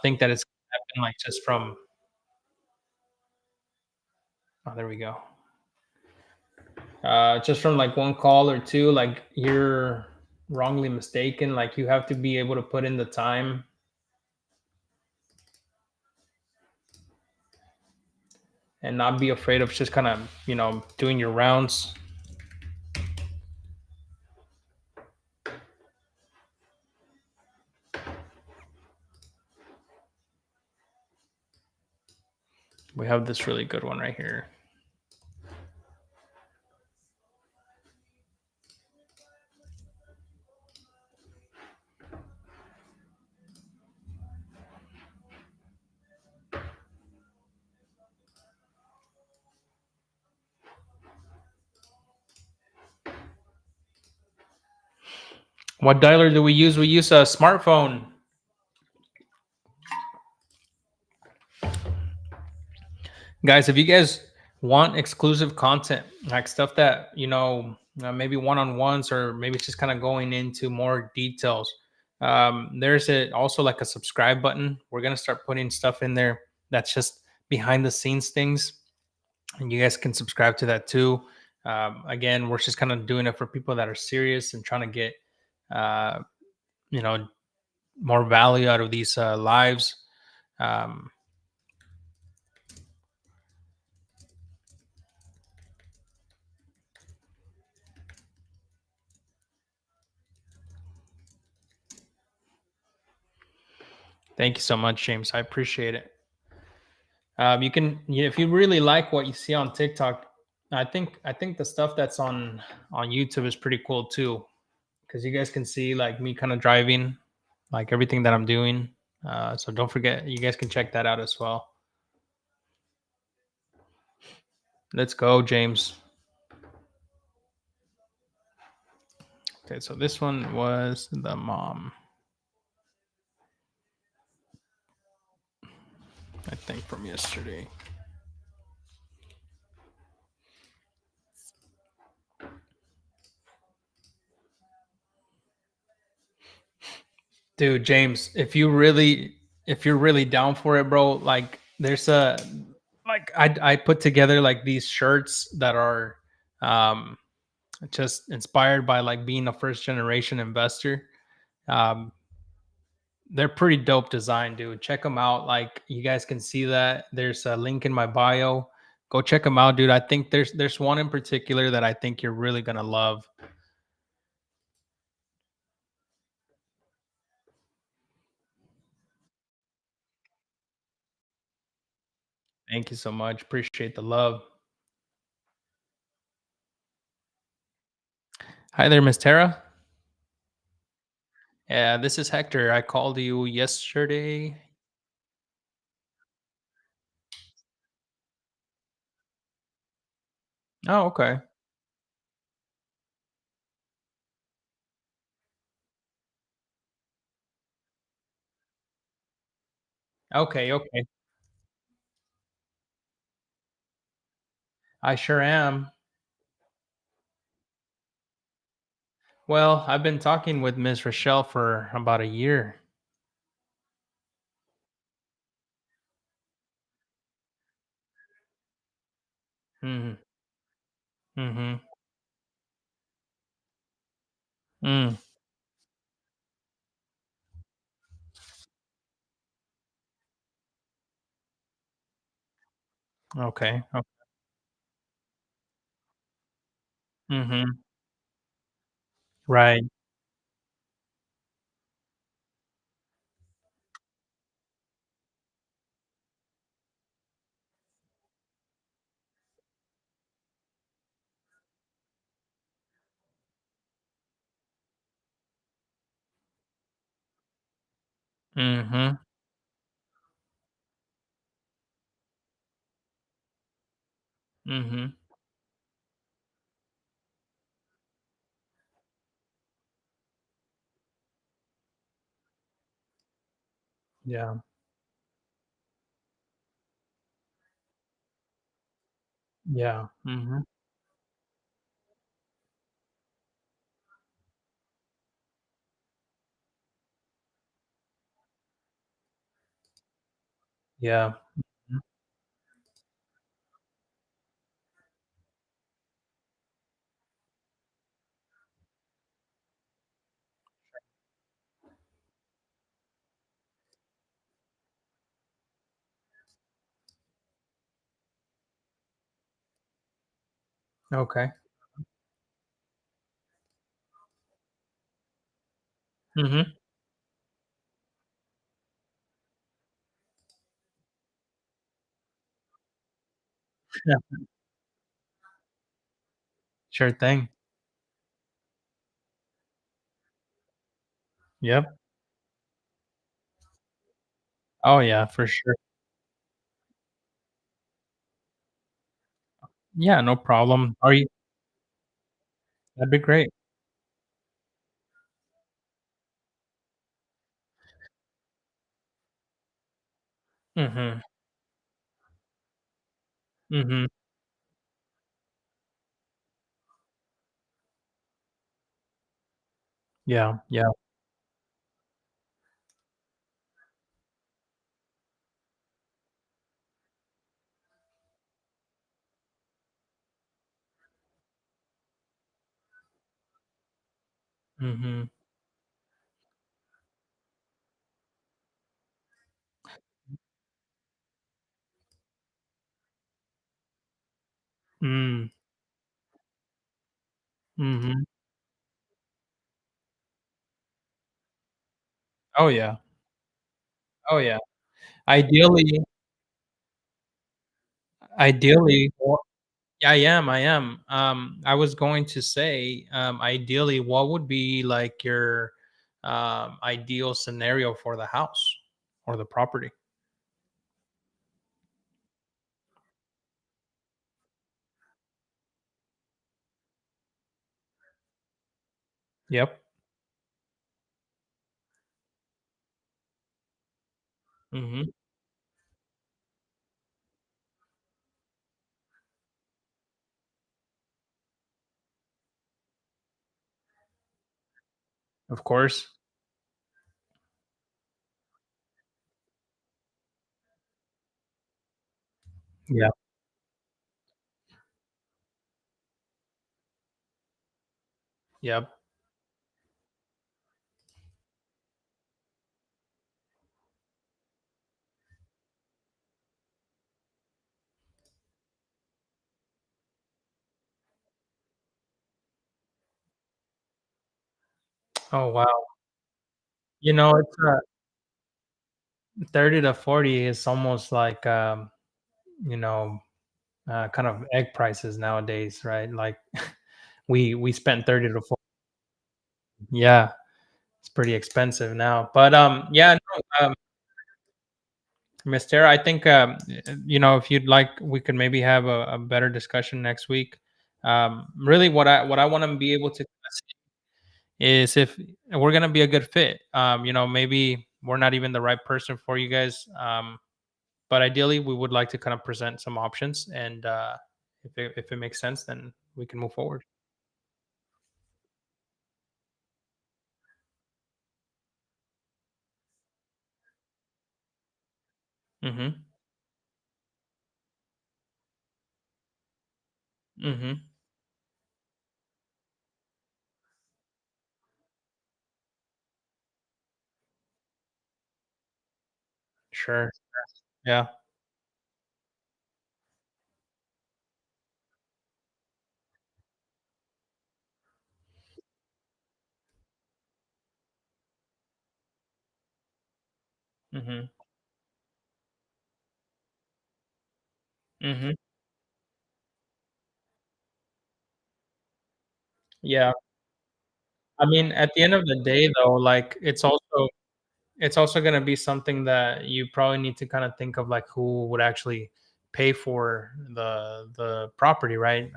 think that it's happening like just from, oh, there we go. Just from like one call or two, like you're wrongly mistaken. Like you have to be able to put in the time and not be afraid of just kind of doing your rounds. We have this really good one right here. What dialer do we use? We use a smartphone. Guys, if you guys want exclusive content, like stuff that, maybe one-on-ones, or maybe it's just kind of going into more details, there's also like a subscribe button. We're going to start putting stuff in there that's just behind the scenes things, and you guys can subscribe to that too. Again, we're just kind of doing it for people that are serious and trying to get uh, you know more value out of these lives. um, Thank you so much, James. I appreciate it. If you really like what you see on TikTok, I think the stuff that's on YouTube is pretty cool too, because you guys can see like me kind of driving, like everything that I'm doing. So don't forget, you guys can check that out as well. Let's go, James. Okay, so this one was the mom, I think, from yesterday. Dude, James, if you're really down for it, bro, like there's a like I put together like these shirts that are um just inspired by like being a first generation investor. Um they're pretty dope design, dude. Check them out. Like you guys can see that. There's a link in my bio. Go check them out, dude. I think there's one in particular that I think you're really gonna love. Thank you so much. Appreciate the love. Hi there, Miss Tara. Yeah, this is Hector. I called you yesterday. Oh, okay. Okay, okay. I sure am. Well, I've been talking with Miss Rochelle for about a year. Mhm. Mhm. Mm. Okay. Mhm. Right. Mhm. Mhm. Yeah. Yeah. Mhm. Yeah. Mhm. Okay. Mhm. Yeah. Sure thing. Yep. Oh, yeah, for sure. Yeah, no problem. Are you That'd be great. Mhm. Mhm. Yeah, yeah. Mhm. Mm. Mhm. Oh, yeah. Oh, yeah. Ideally ideally, I am. I was going to say, ideally, what would be like your ideal scenario for the house or the property? Yep. Mhm. Of course. Yeah. Yep. Oh, wow. It's 30 to 40 is almost like you know, kind of egg prices nowadays, right? Like we spent 30 to 40. Yeah, it's pretty expensive now. But yeah, no, Miss Tara, I think if you'd like, we could maybe have a better discussion next week. Really, what I want to be able to is if we're gonna be a good fit. Maybe we're not even the right person for you guys. But ideally, we would like to kind of present some options, and if it makes sense, then we can move forward. Mm-hmm. Mm-hmm. Sure. Yeah. Mm-hmm. Mm-hmm. Yeah. I mean, at the end of the day, though, like it's also gonna be something that you probably need to kind of think of, like, who would actually pay for the property, right?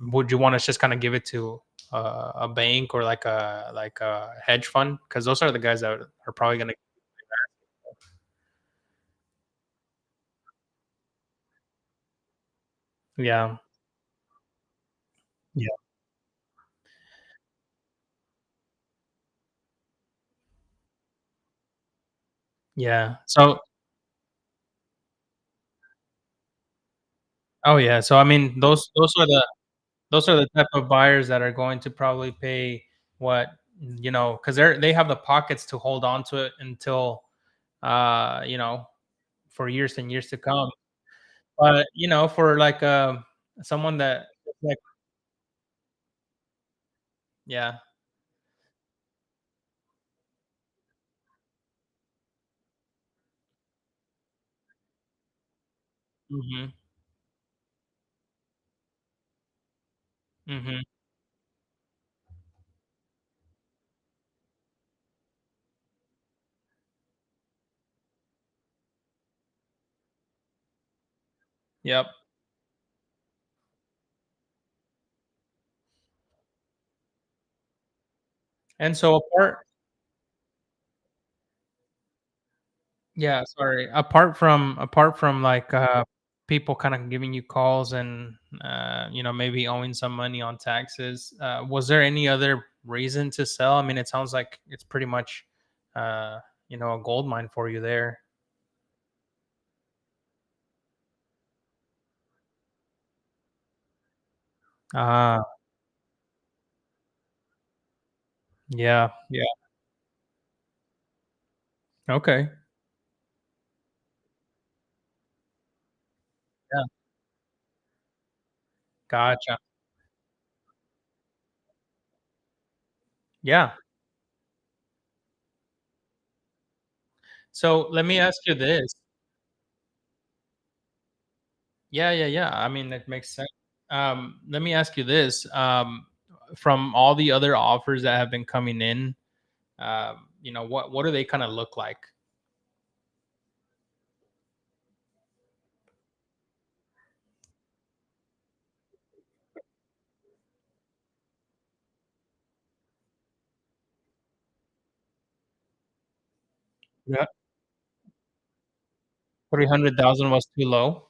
Would you want to just kind of give it to a bank or like a hedge fund? Because those are the guys that are probably gonna. Yeah. Yeah. Yeah. Oh yeah. So I mean, those are the type of buyers that are going to probably pay what, because they have the pockets to hold on to it until uh you know for years and years to come. But for like someone that like, yeah. Mhm. Mhm. Yep. And so apart Yeah, sorry. Apart from like people kind of giving you calls and maybe owing some money on taxes, was there any other reason to sell? I mean, it sounds like it's pretty much uh a gold mine for you there. Ah, yeah, yeah. Okay. Yeah, gotcha. Yeah. So let me ask you this. Yeah, yeah, yeah. I mean, that makes sense. Let me ask you this. From all the other offers that have been coming in, what do they kind of look like? Yeah. 300,000 was too low?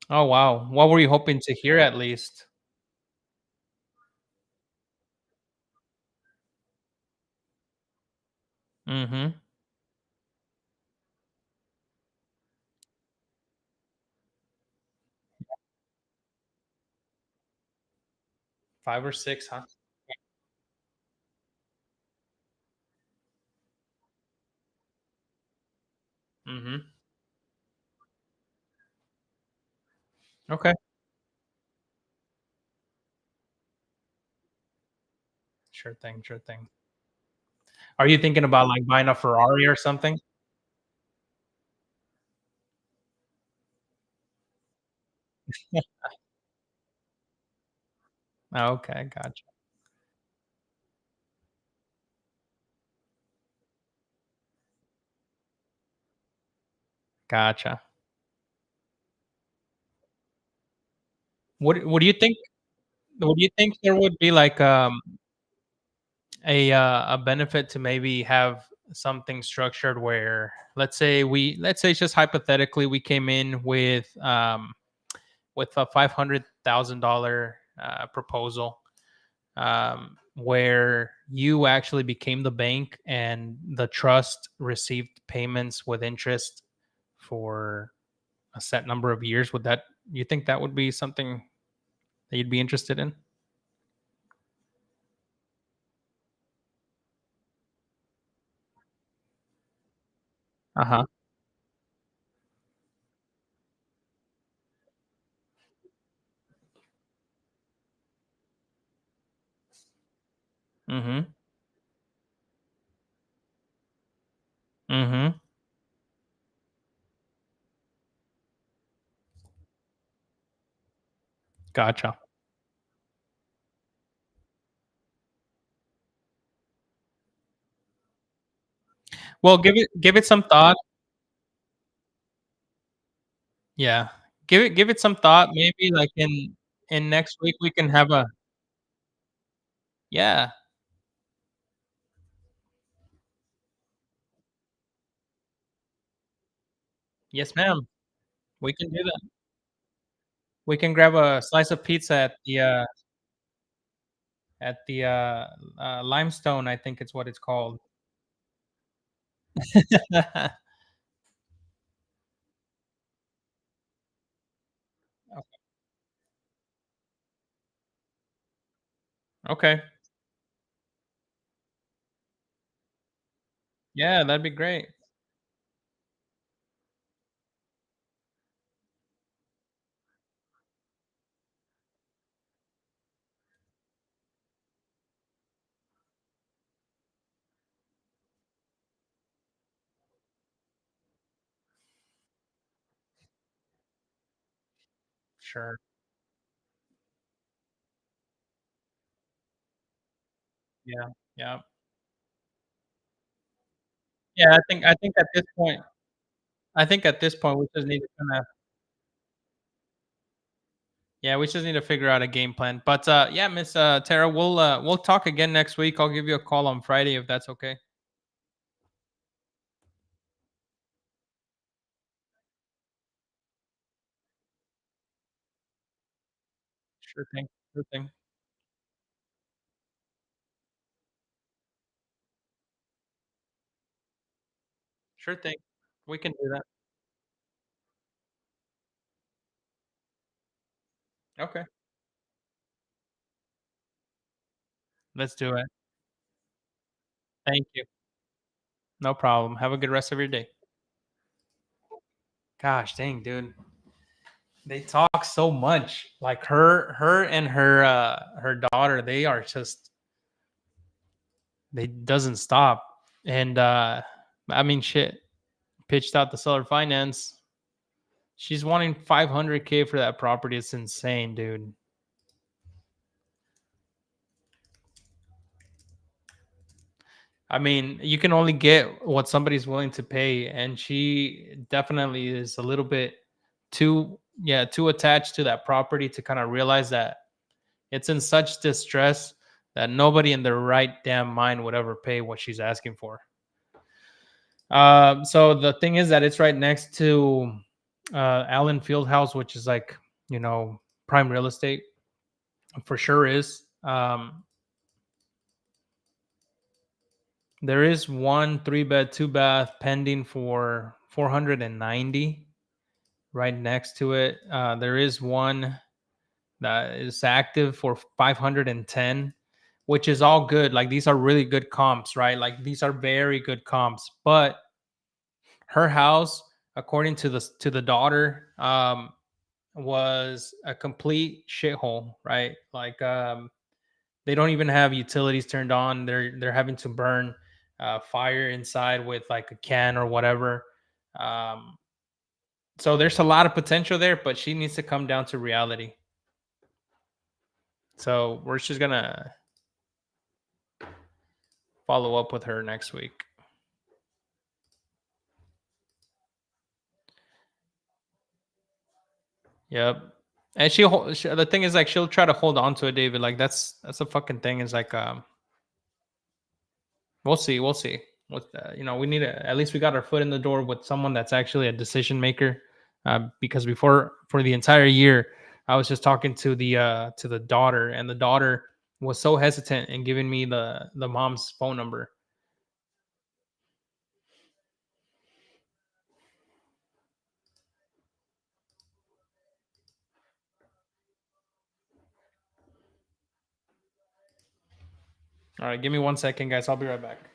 Oh, wow. What were you hoping to hear at least? Mhm. 5 or 6, huh? Mhm. Okay. Sure thing, sure thing. Are you thinking about, like, buying a Ferrari or something? Okay, gotcha, gotcha. What do you think there would be, like, a benefit to maybe have something structured where, let's say just hypothetically, we came in with a $500,000 proposal, where you actually became the bank and the trust received payments with interest for a set number of years. Would that you think that would be something that you'd be interested in? Uh huh. Mm-hmm. Mm-hmm. Gotcha. Well, give it some thought. Yeah, give it some thought. Maybe like in next week we can have a yeah. Yes, ma'am. We can do that. We can grab a slice of pizza at the Limestone, I think it's what it's called. Okay. Yeah, that'd be great. Sure. Yeah, yeah. Yeah, I think at this point we just need to kinda Yeah, we just need to figure out a game plan. But yeah, Miss Tara, we'll talk again next week. I'll give you a call on Friday if that's okay. Sure thing. Sure thing. Sure thing. We can do that. Okay. Let's do it. Thank you. No problem. Have a good rest of your day. Gosh dang, dude. They talk so much. Like her and her daughter, they are just they doesn't stop. And I mean shit. Pitched out the seller finance. She's wanting 500K for that property. It's insane, dude. I mean, you can only get what somebody's willing to pay, and she definitely is a little bit too attached to that property to kind of realize that it's in such distress that nobody in their right damn mind would ever pay what she's asking for. So the thing is that it's right next to Allen Fieldhouse, which is like, prime real estate for sure is. There is one 3-bed, 2-bath pending for 490 right next to it. There is one that is active for 510, which is all good. Like these are really good comps, right? Like these are very good comps. But her house, according to the daughter, was a complete shithole, right? Like they don't even have utilities turned on. They're having to burn fire inside with like a can or whatever. Um, so there's a lot of potential there, but she needs to come down to reality. So we're just gonna follow up with her next week. Yep. And the thing is like she'll try to hold on to it, David. Like that's a fucking thing. Is like we'll see. We'll see. We need to at least we got our foot in the door with someone that's actually a decision maker. Because before for the entire year, I was just talking to the daughter, and the daughter was so hesitant in giving me the mom's phone number. All right, give me 1 second, guys. I'll be right back.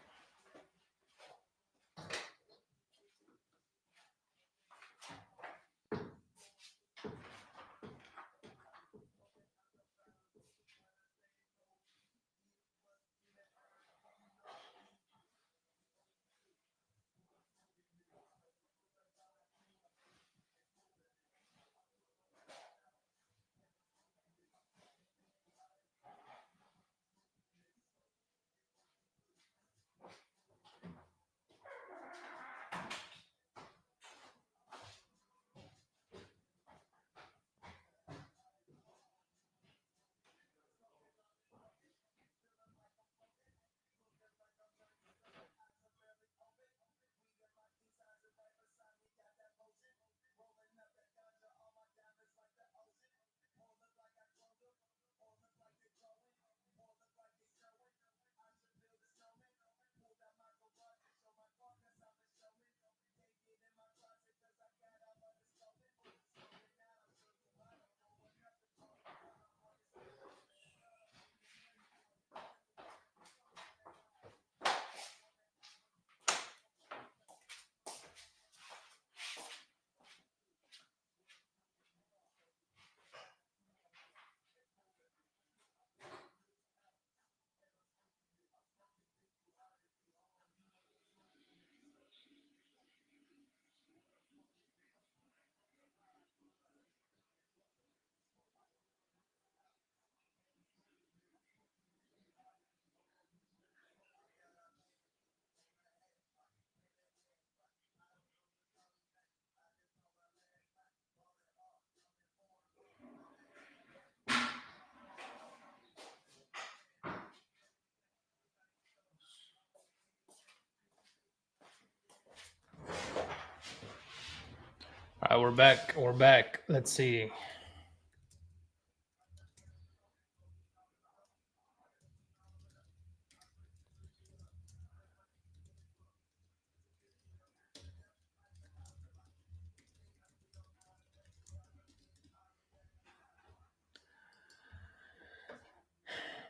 All right, we're back. We're back. Let's see.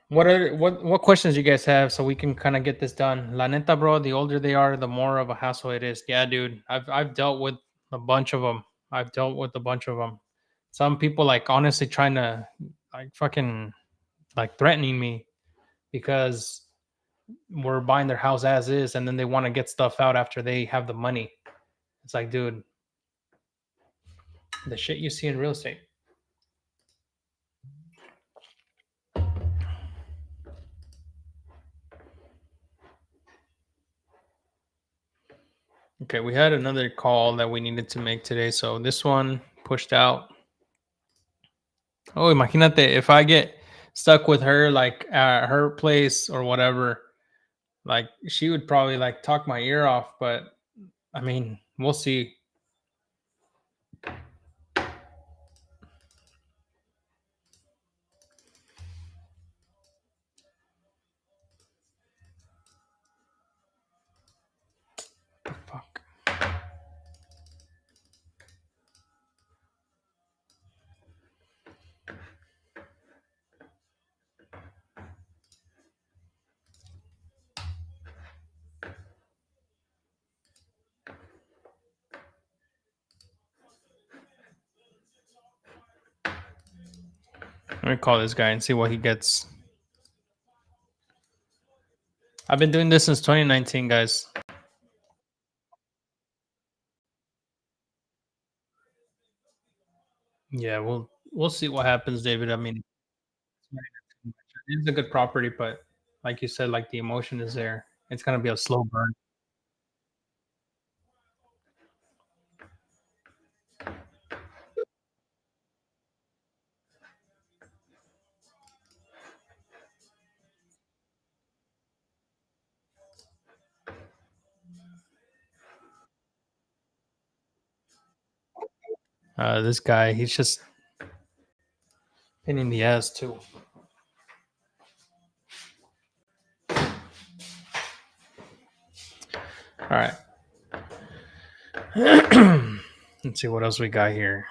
What questions you guys have so we can kind of get this done? La neta, bro. The older they are, the more of a hassle it is. Yeah, dude. I've dealt with a bunch of them. I've dealt with a bunch of them. Some people like honestly trying to like fucking like threatening me because we're buying their house as is, and then they want to get stuff out after they have the money. It's like, dude, the shit you see in real estate. Okay, we had another call that we needed to make today, so this one pushed out. Oh, imagínate if I get stuck with her like at her place or whatever, like she would probably like talk my ear off, but I mean, we'll see. Fuck. Let me call this guy and see what he gets. I've been doing this since 2019, guys. Yeah, we'll see what happens, David. I mean, it's a good property, but like you said, like the emotion is there. It's gonna be a slow burn. This guy, he's just pain in the ass too. All right. Let's see what else we got here.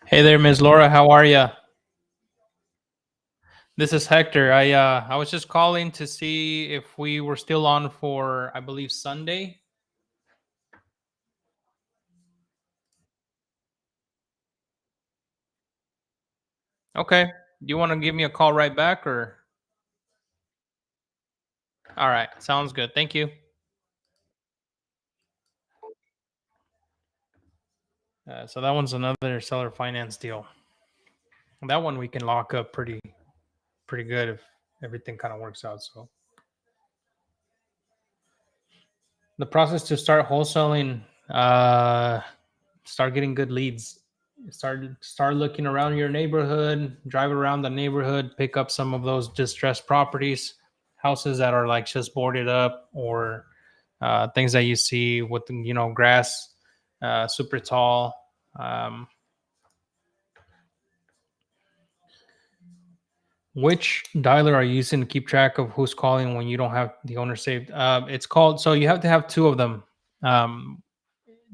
Hey there, Ms. Laura. How are you? This is Hector. I was just calling to see if we were still on for, I believe, Sunday. Okay. Do you want to give me a call right back or? All right. Sounds good. Thank you. So that one's another seller finance deal. That one we can lock up pretty good if everything kind of works out. So the process to start wholesaling, start getting good leads. Start looking around your neighborhood, drive around the neighborhood, pick up some of those distressed properties, houses that are like just boarded up, or things that you see with grass super tall. Which dialer are you using to keep track of who's calling when you don't have the owner saved? It's called, so you have to have two of them,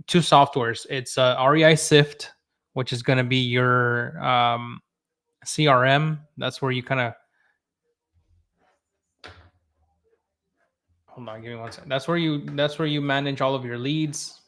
two softwares. It's REI Sift, which is going to be your CRM. That's where you kind of hold on, give me one second. That's where you manage all of your leads.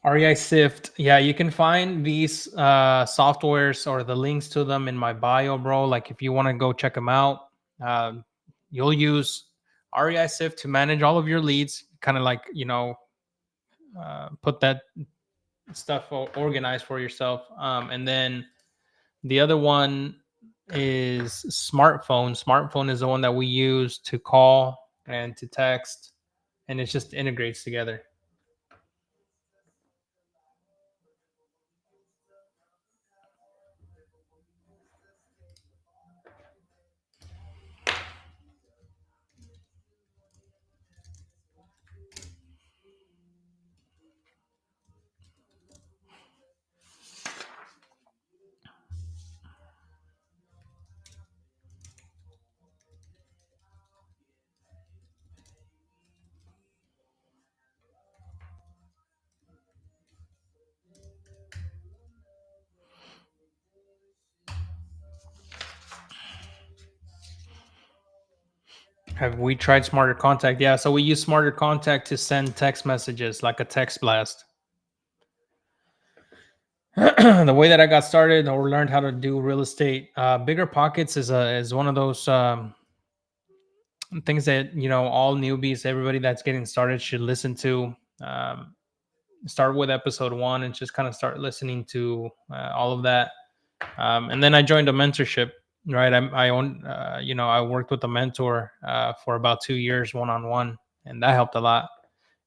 REI Sift. Yeah, you can find these softwares or the links to them in my bio, bro. Like if you want to go check them out, um, you'll use REI Sift to manage all of your leads. Kind of like put that stuff organized for yourself. And then the other one is smartphone. Smartphone is the one that we use to call and to text, and it just integrates together. Have we tried Smarter Contact? Yeah, so we use Smarter Contact to send text messages like a text blast. The way that I got started or learned how to do real estate, Bigger Pockets is one of those things that all newbies, everybody that's getting started, should listen to. Um, Start with episode 1 and just kind of start listening to all of that. And then I joined a mentorship. Right, I own, I worked with a mentor for about 2 years, one on one, and that helped a lot.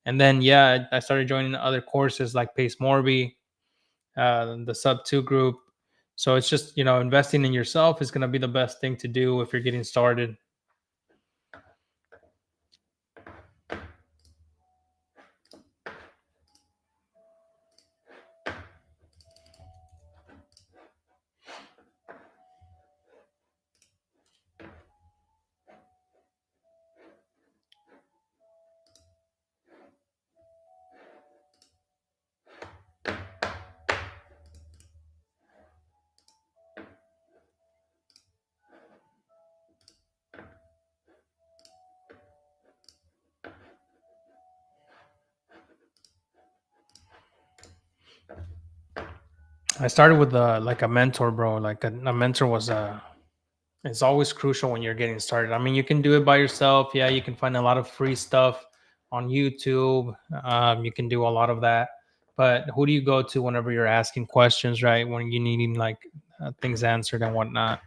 And then yeah, I started joining other courses like Pace Morby, the Sub Two group. So it's just investing in yourself is going to be the best thing to do if you're getting started. I started with like a mentor, bro. Like a mentor was it's always crucial when you're getting started. I mean, you can do it by yourself. Yeah, you can find a lot of free stuff on YouTube. You can do a lot of that. But who do you go to whenever you're asking questions, right? When you needing like things answered and whatnot.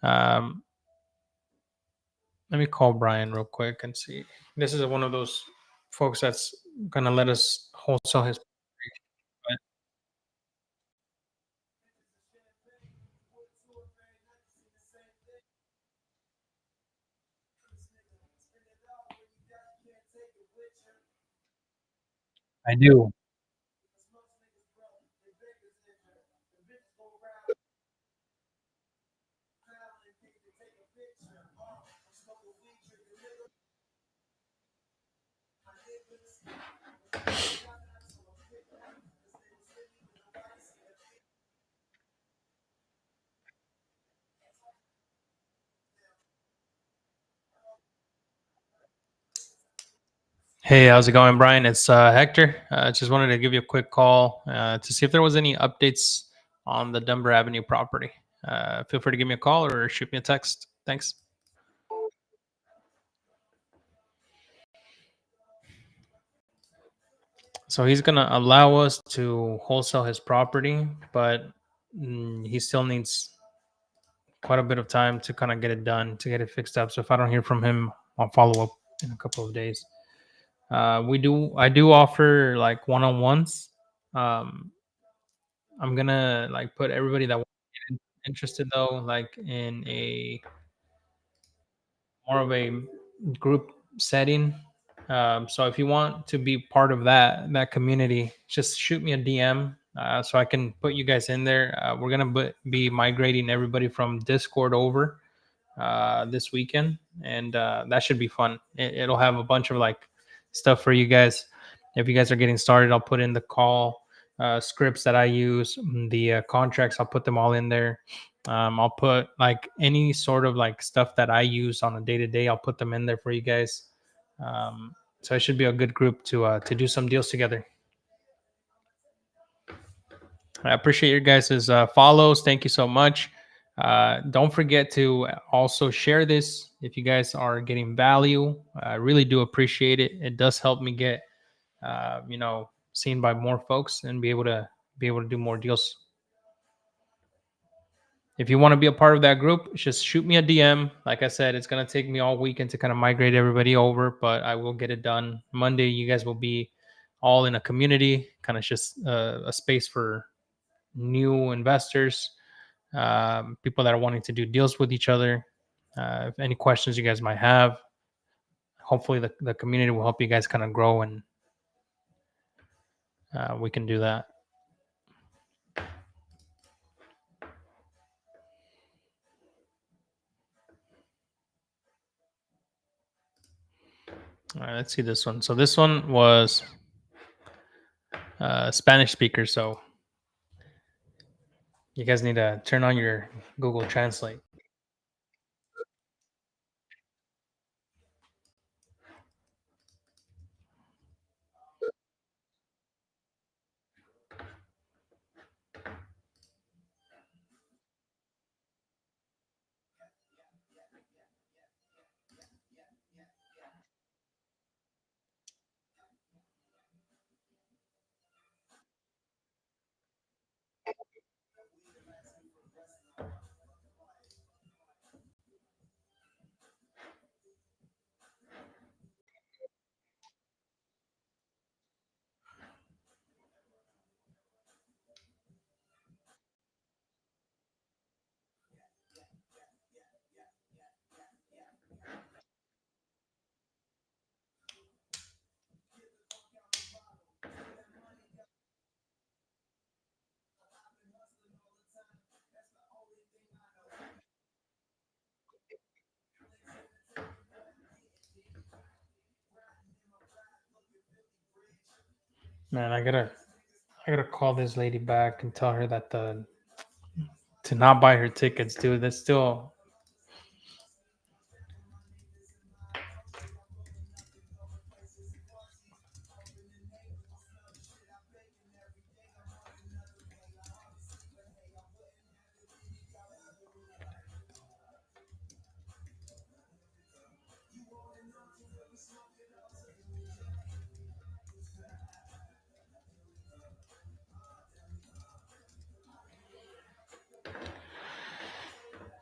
Um, Let me call Brian real quick and see. This is one of those folks that's gonna let us wholesale his. I do. Hey, how's it going, Brian? It's Hector. Just wanted to give you a quick call to see if there was any updates on the Denver Avenue property. Feel free to give me a call or shoot me a text. Thanks. So he's gonna allow us to wholesale his property, but he still needs quite a bit of time to kind of get it done, to get it fixed up. So if I don't hear from him, I'll follow up in a couple of days. I do offer like one-on-ones. Um, I'm gonna like put everybody that interested though, like in a more of a group setting. So if you want to be part of that community, just shoot me a DM so I can put you guys in there. We're gonna be migrating everybody from Discord over this weekend, and that should be fun. It'll have a bunch of like stuff for you guys. If you guys are getting started, I'll put in the call scripts that I use, the contracts. I'll put them all in there. I'll put like any sort of like stuff that I use on a day to day. I'll put them in there for you guys. So it should be a good group to do some deals together. I appreciate your guys' follows. Thank you so much. Don't forget to also share this if you guys are getting value. I really do appreciate it. It does help me get, seen by more folks and be able to do more deals. If you want to be a part of that group, just shoot me a DM. Like I said, it's gonna take me all weekend to kind of migrate everybody over, but I will get it done. Monday, you guys will be all in a community, kind of just a space for new investors, people that are wanting to do deals with each other. If any questions you guys might have, hopefully the community will help you guys kind of grow, and we can do that. All right, let's see this one. So this one was Spanish speaker. So you guys need to turn on your Google Translate. Man, I gotta call this lady back and tell her that the to not buy her tickets, dude. That's still.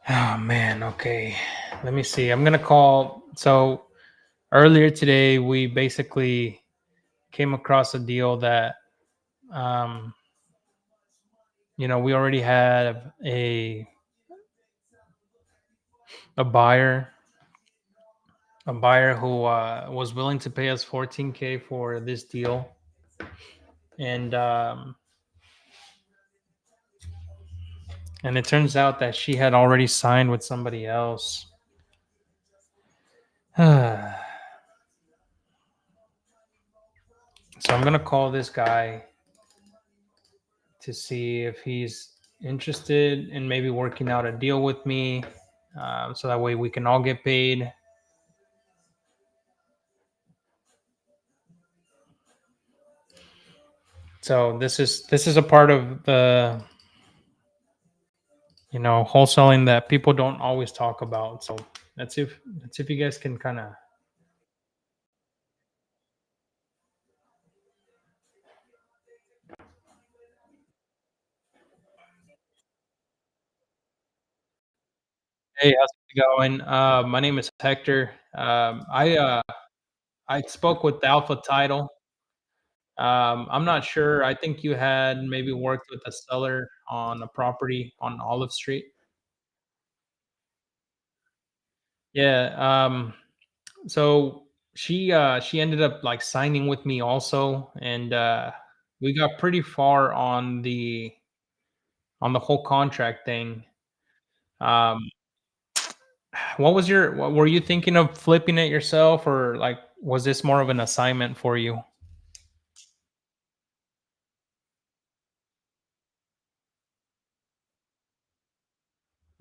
Oh man, okay. Let me see. I'm gonna call. So earlier today, we basically came across a deal that, um, we already had a buyer, who was willing to pay us 14K for this deal, and it turns out that she had already signed with somebody else. So I'm gonna call this guy to see if he's interested in maybe working out a deal with me, so that way we can all get paid. So this is a part of the wholesaling that people don't always talk about. So let's see if you guys can kind of. Hey, how's it going? My name is Hector. I spoke with Alpha Title. I'm not sure. I think you had maybe worked with a seller on a property on Olive Street. Yeah. So she ended up like signing with me also, and we got pretty far on the whole contract thing. Um, what were you thinking of flipping it yourself, or like was this more of an assignment for you?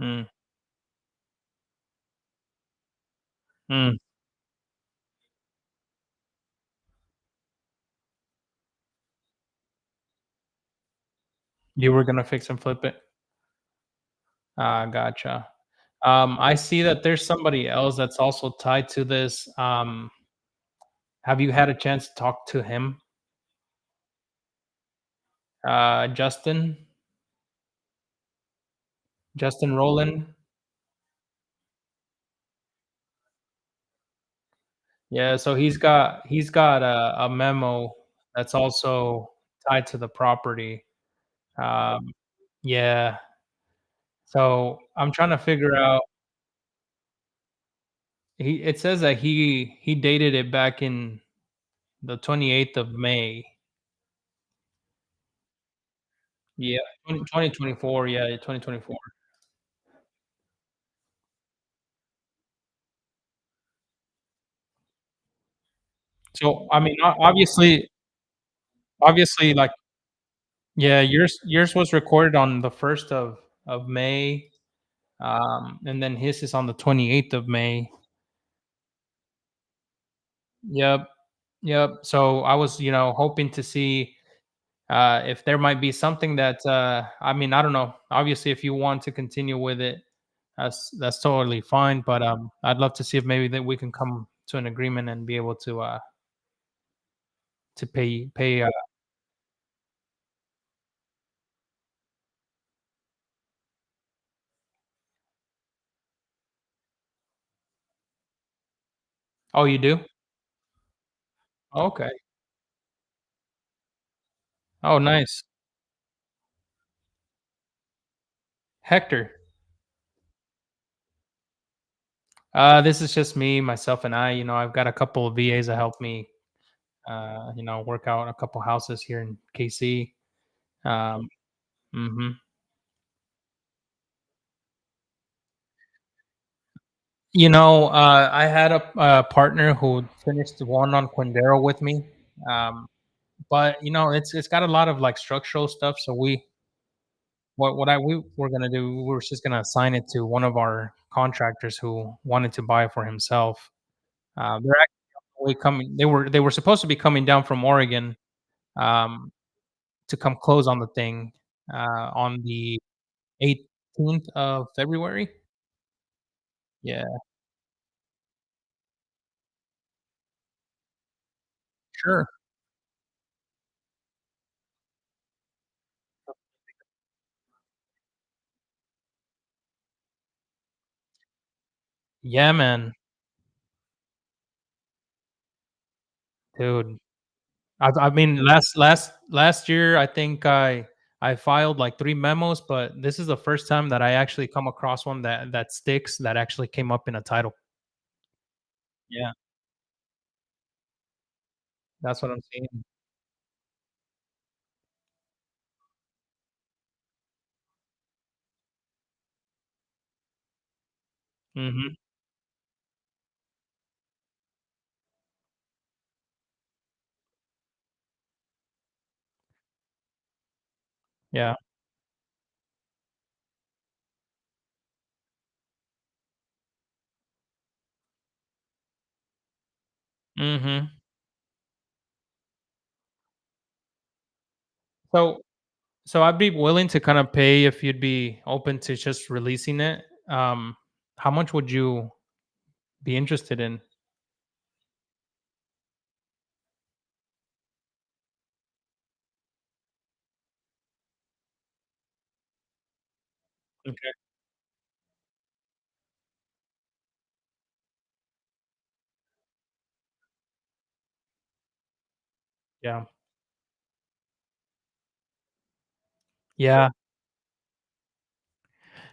Mm, mm. You were gonna fix and flip it? Ah, gotcha. I see that there's somebody else that's also tied to this. Have you had a chance to talk to him? Justin? Justin Rowland? Yeah, so he's got a memo that's also tied to the property. Um, yeah, so I'm trying to figure out it says that he dated it back in the 28th of May. Yeah, 2024, yeah, 2024. So, I mean, obviously, like yeah, yours was recorded on the 1st of May, and then his is on the 28th of May. Yep, yep. So I was, hoping to see if there might be something that I mean, I don't know. Obviously, if you want to continue with it, that's totally fine. But I'd love to see if maybe that we can come to an agreement and be able to pay. Oh, you do? Okay. Oh, nice. Hector. This is just me, myself, and I. I've got a couple of VAs that help me, work out a couple houses here in KC. Um, mhm. I had a partner who finished the one on Quindaro with me, um, but it's got a lot of like structural stuff. So we were gonna do, we were just gonna assign it to one of our contractors who wanted to buy it for himself. They're actually coming. They were supposed to be coming down from Oregon, um, to come close on the thing on the 18th of February. Yeah, sure. Yeah, man, dude. I mean, last year, I think I filed like 3 memos, but this is the first time that I actually come across one that sticks, that actually came up in a title. Yeah, that's what I'm seeing. Mhm. Yeah. Mhm. So so I'd be willing to kinda pay if you'd be open to just releasing it. How much would you be interested in? Okay. Yeah. Yeah.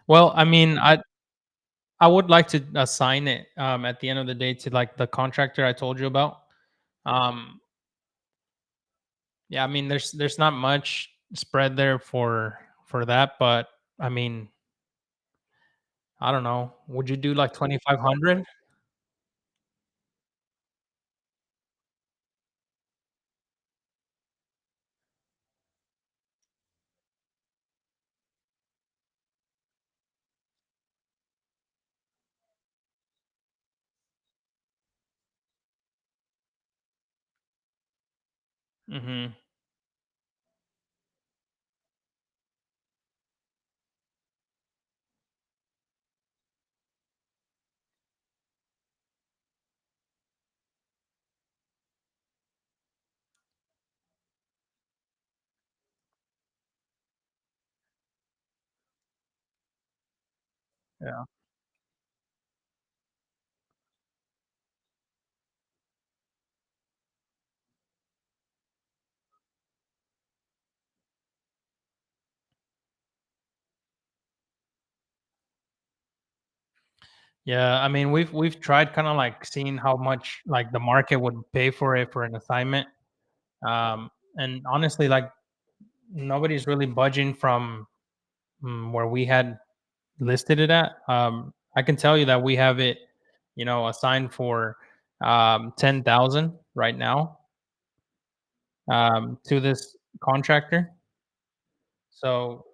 Well, I mean, I would like to assign it at the end of the day to like the contractor I told you about. Um, yeah, I mean, there's not much spread there for that, but I mean, I don't know. Would you do like 2,500? Mm-hmm. Yeah. Yeah, I mean, we've tried kind of like seeing how much like the market would pay for it for an assignment. And honestly, like nobody's really budging from where we had listed it at. I can tell you that we have it, assigned for 10,000 right now to this contractor. So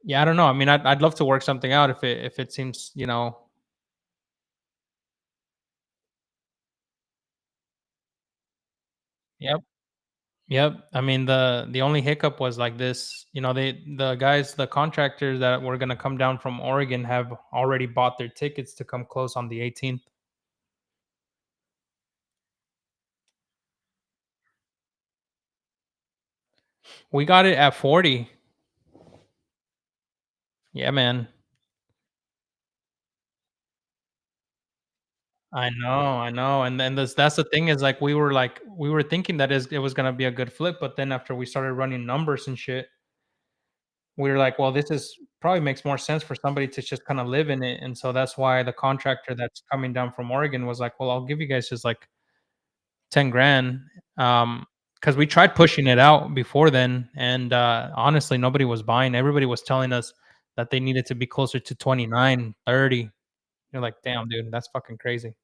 yeah, I don't know. I mean, I'd love to work something out if it seems, Yep. Yep. I mean, the only hiccup was like this, the contractors that were gonna come down from Oregon have already bought their tickets to come close on the 18th. We got it at 40. Yeah, man. I know, and then that's the thing is we were thinking that it was gonna be a good flip, but then after we started running numbers and shit, we were like, well, this is probably makes more sense for somebody to just kind of live in it, and so that's why the contractor that's coming down from Oregon was like, well, I'll give you guys just like 10 grand, because we tried pushing it out before then, and honestly, nobody was buying. Everybody was telling us that they needed to be closer to 29, 30. You're like, damn, dude, that's fucking crazy.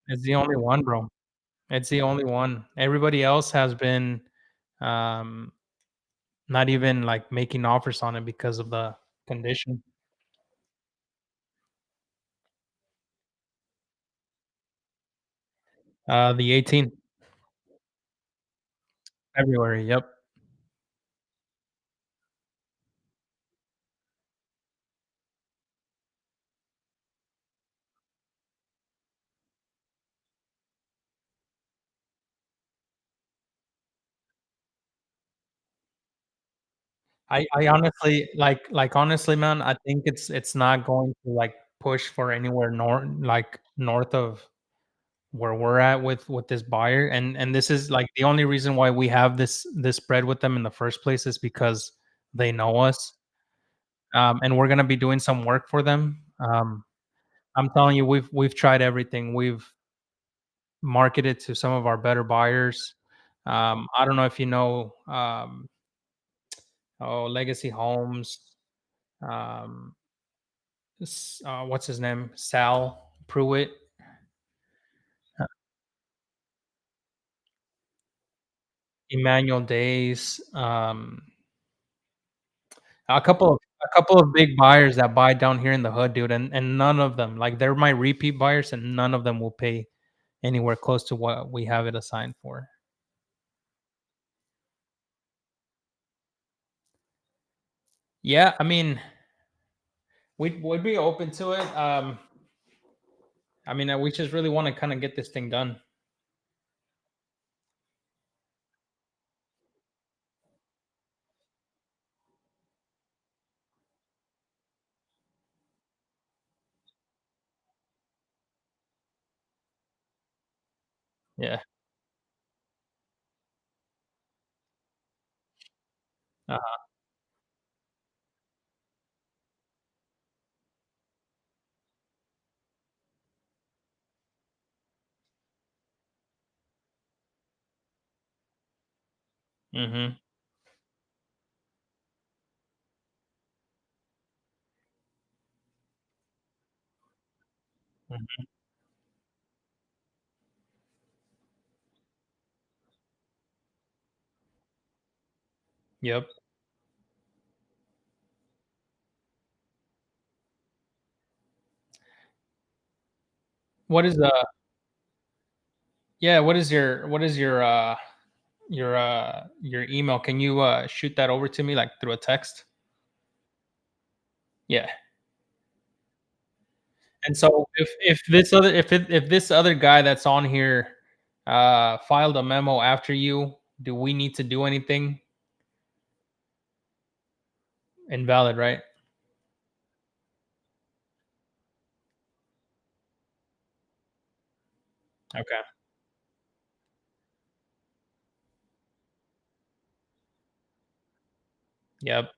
It's the only one, bro. It's the only one. Everybody else has been um, not even like making offers on it because of the condition. The 18th February. Yep. I honestly honestly, man, I think it's not going to like push for anywhere north of where we're at with this buyer, and this is like the only reason why we have this spread with them in the first place is because they know us, and we're gonna be doing some work for them. I'm telling you, we've tried everything. We've marketed to some of our better buyers. I don't know if you know, Legacy Homes. Um, what's his name? Sal Pruitt, Emmanuel Days. A couple of big buyers that buy down here in the hood, dude, and none of them like they're my repeat buyers, and none of them will pay anywhere close to what we have it assigned for. Yeah, I mean, we'd be open to it. I mean, we just really want to kind of get this thing done. Yeah. Uh-huh. Mhm. Mhm. Yep. What is yeah, what is your email? Can you shoot that over to me like through a text? Yeah. And so if this other guy that's on here filed a memo after you, do we need to do anything? Invalid, right? Okay. Yep.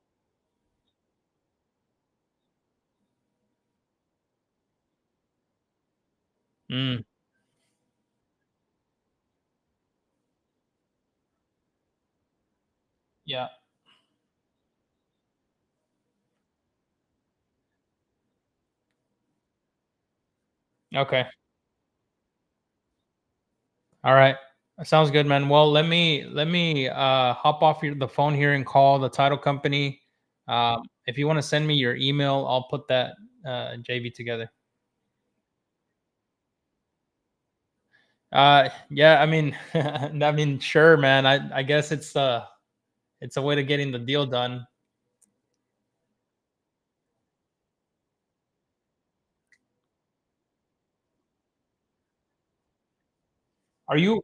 Mm, yeah. Okay. All right. Sounds good, man. Well, let me hop off the phone here and call the title company. If you want to send me your email, I'll put that JV together. Yeah, I mean, I mean, sure, man. I guess it's a way to getting the deal done. Are you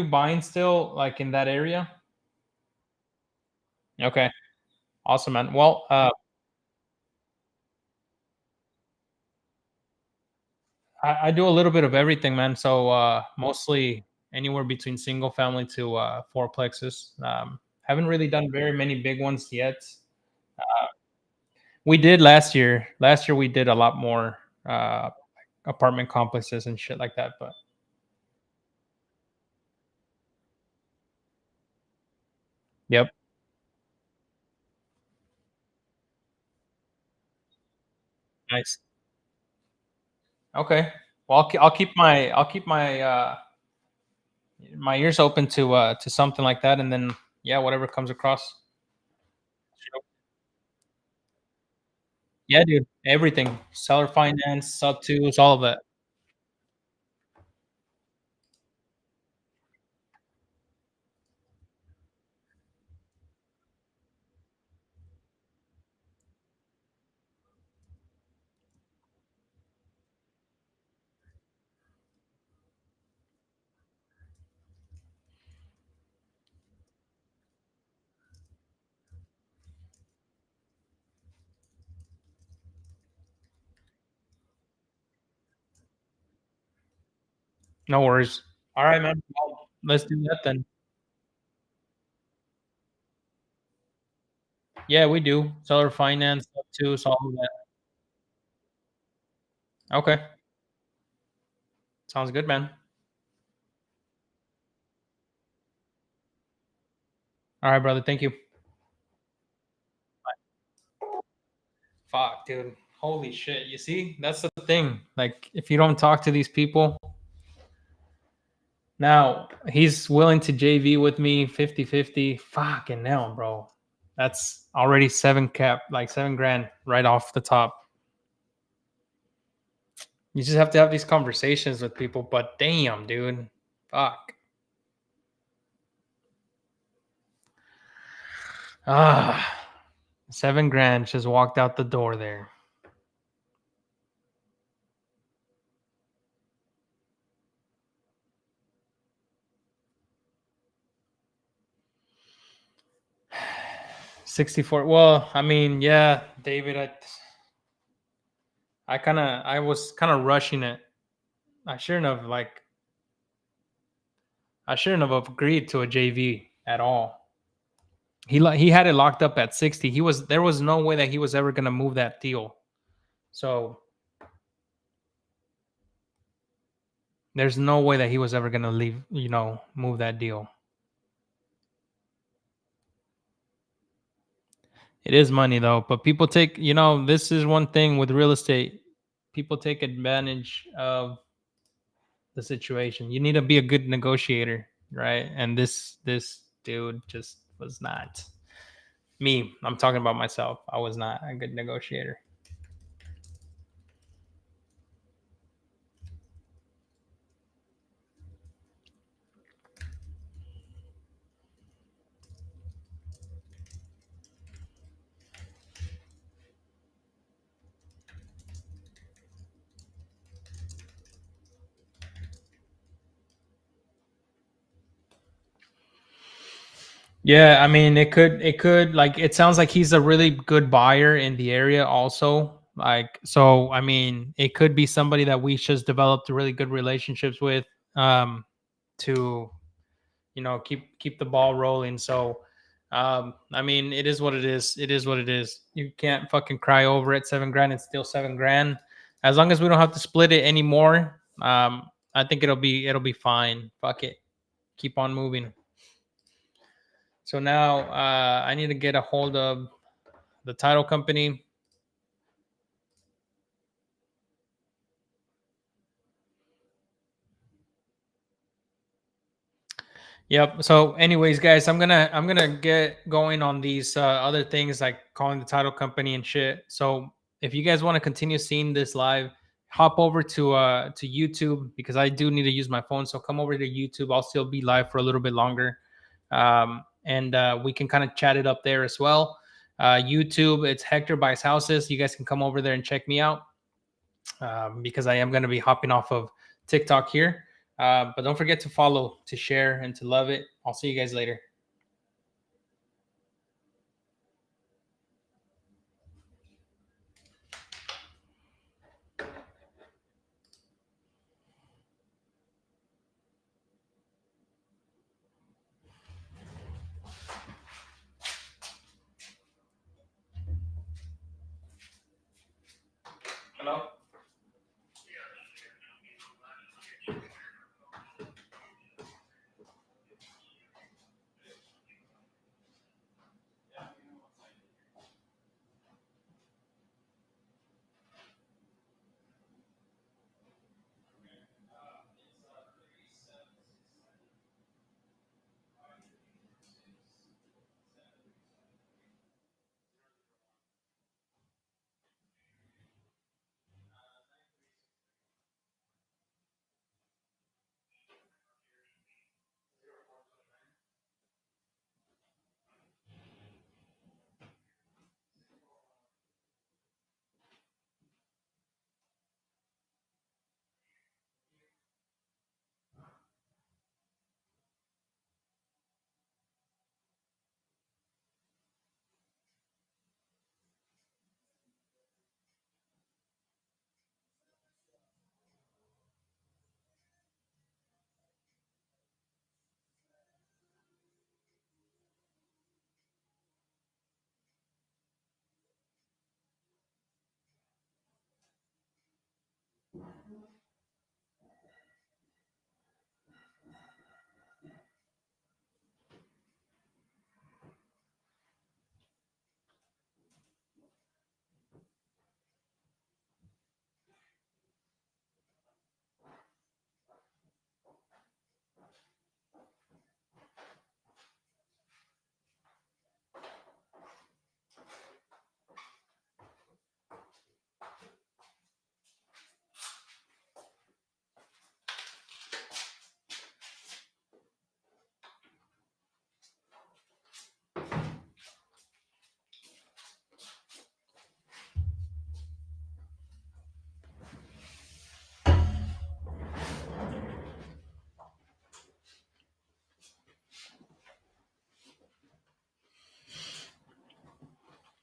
buying still like in that area? Okay, awesome, man. Well, I do a little bit of everything, man. So mostly anywhere between single family to fourplexes. Haven't really done very many big ones yet. We did last year. Last year we did a lot more apartment complexes and shit like that. But yep, nice. Okay. Well, I'll keep my ears open to something like that, and then yeah, whatever comes across. Yeah, dude, everything, seller finance, sub twos, all of that. No worries. All right, man. Well, let's do that then. Yeah, we do seller finance, sub twos, all of that. Okay, sounds good, man. All right, brother. Thank you. Fuck, dude. Holy shit. You see, that's the thing. Like, if you don't talk to these people, now he's willing to JV with me 50-50. Fucking hell, bro. That's already seven cap, like 7 grand right off the top. You just have to have these conversations with people, but damn, dude. Fuck. Ah, 7 grand just walked out the door there. 64. Well, I mean, yeah, David, I was kind of rushing it. I shouldn't have like I shouldn't have agreed to a JV at all. He had it locked up at 60. There was no way that he was ever gonna move that deal. So there's no way that he was ever gonna leave, move that deal. It is money though, but people take, this is one thing with real estate. People take advantage of the situation. You need to be a good negotiator, right? And this dude just was not. Me, I'm talking about myself. I was not a good negotiator. Yeah, I mean, it could like it sounds like he's a really good buyer in the area also. Like, so I mean, it could be somebody that we just developed really good relationships with, to keep the ball rolling. So I mean, it is what it is. It is what it is. You can't fucking cry over it. 7 grand, it's still 7 grand. As long as we don't have to split it anymore, I think it'll be fine. Fuck it. Keep on moving. So now I need to get a hold of the title company. Yep. So, anyways, guys, I'm gonna get going on these other things like calling the title company and shit. So, if you guys want to continue seeing this live, hop over to YouTube because I do need to use my phone. So come over to YouTube. I'll still be live for a little bit longer, and we can kind of chat it up there as well. YouTube, it's Hector Buys Houses. You guys can come over there and check me out, because I am going to be hopping off of TikTok here. But don't forget to follow, to share, and to love it. I'll see you guys later. Hello?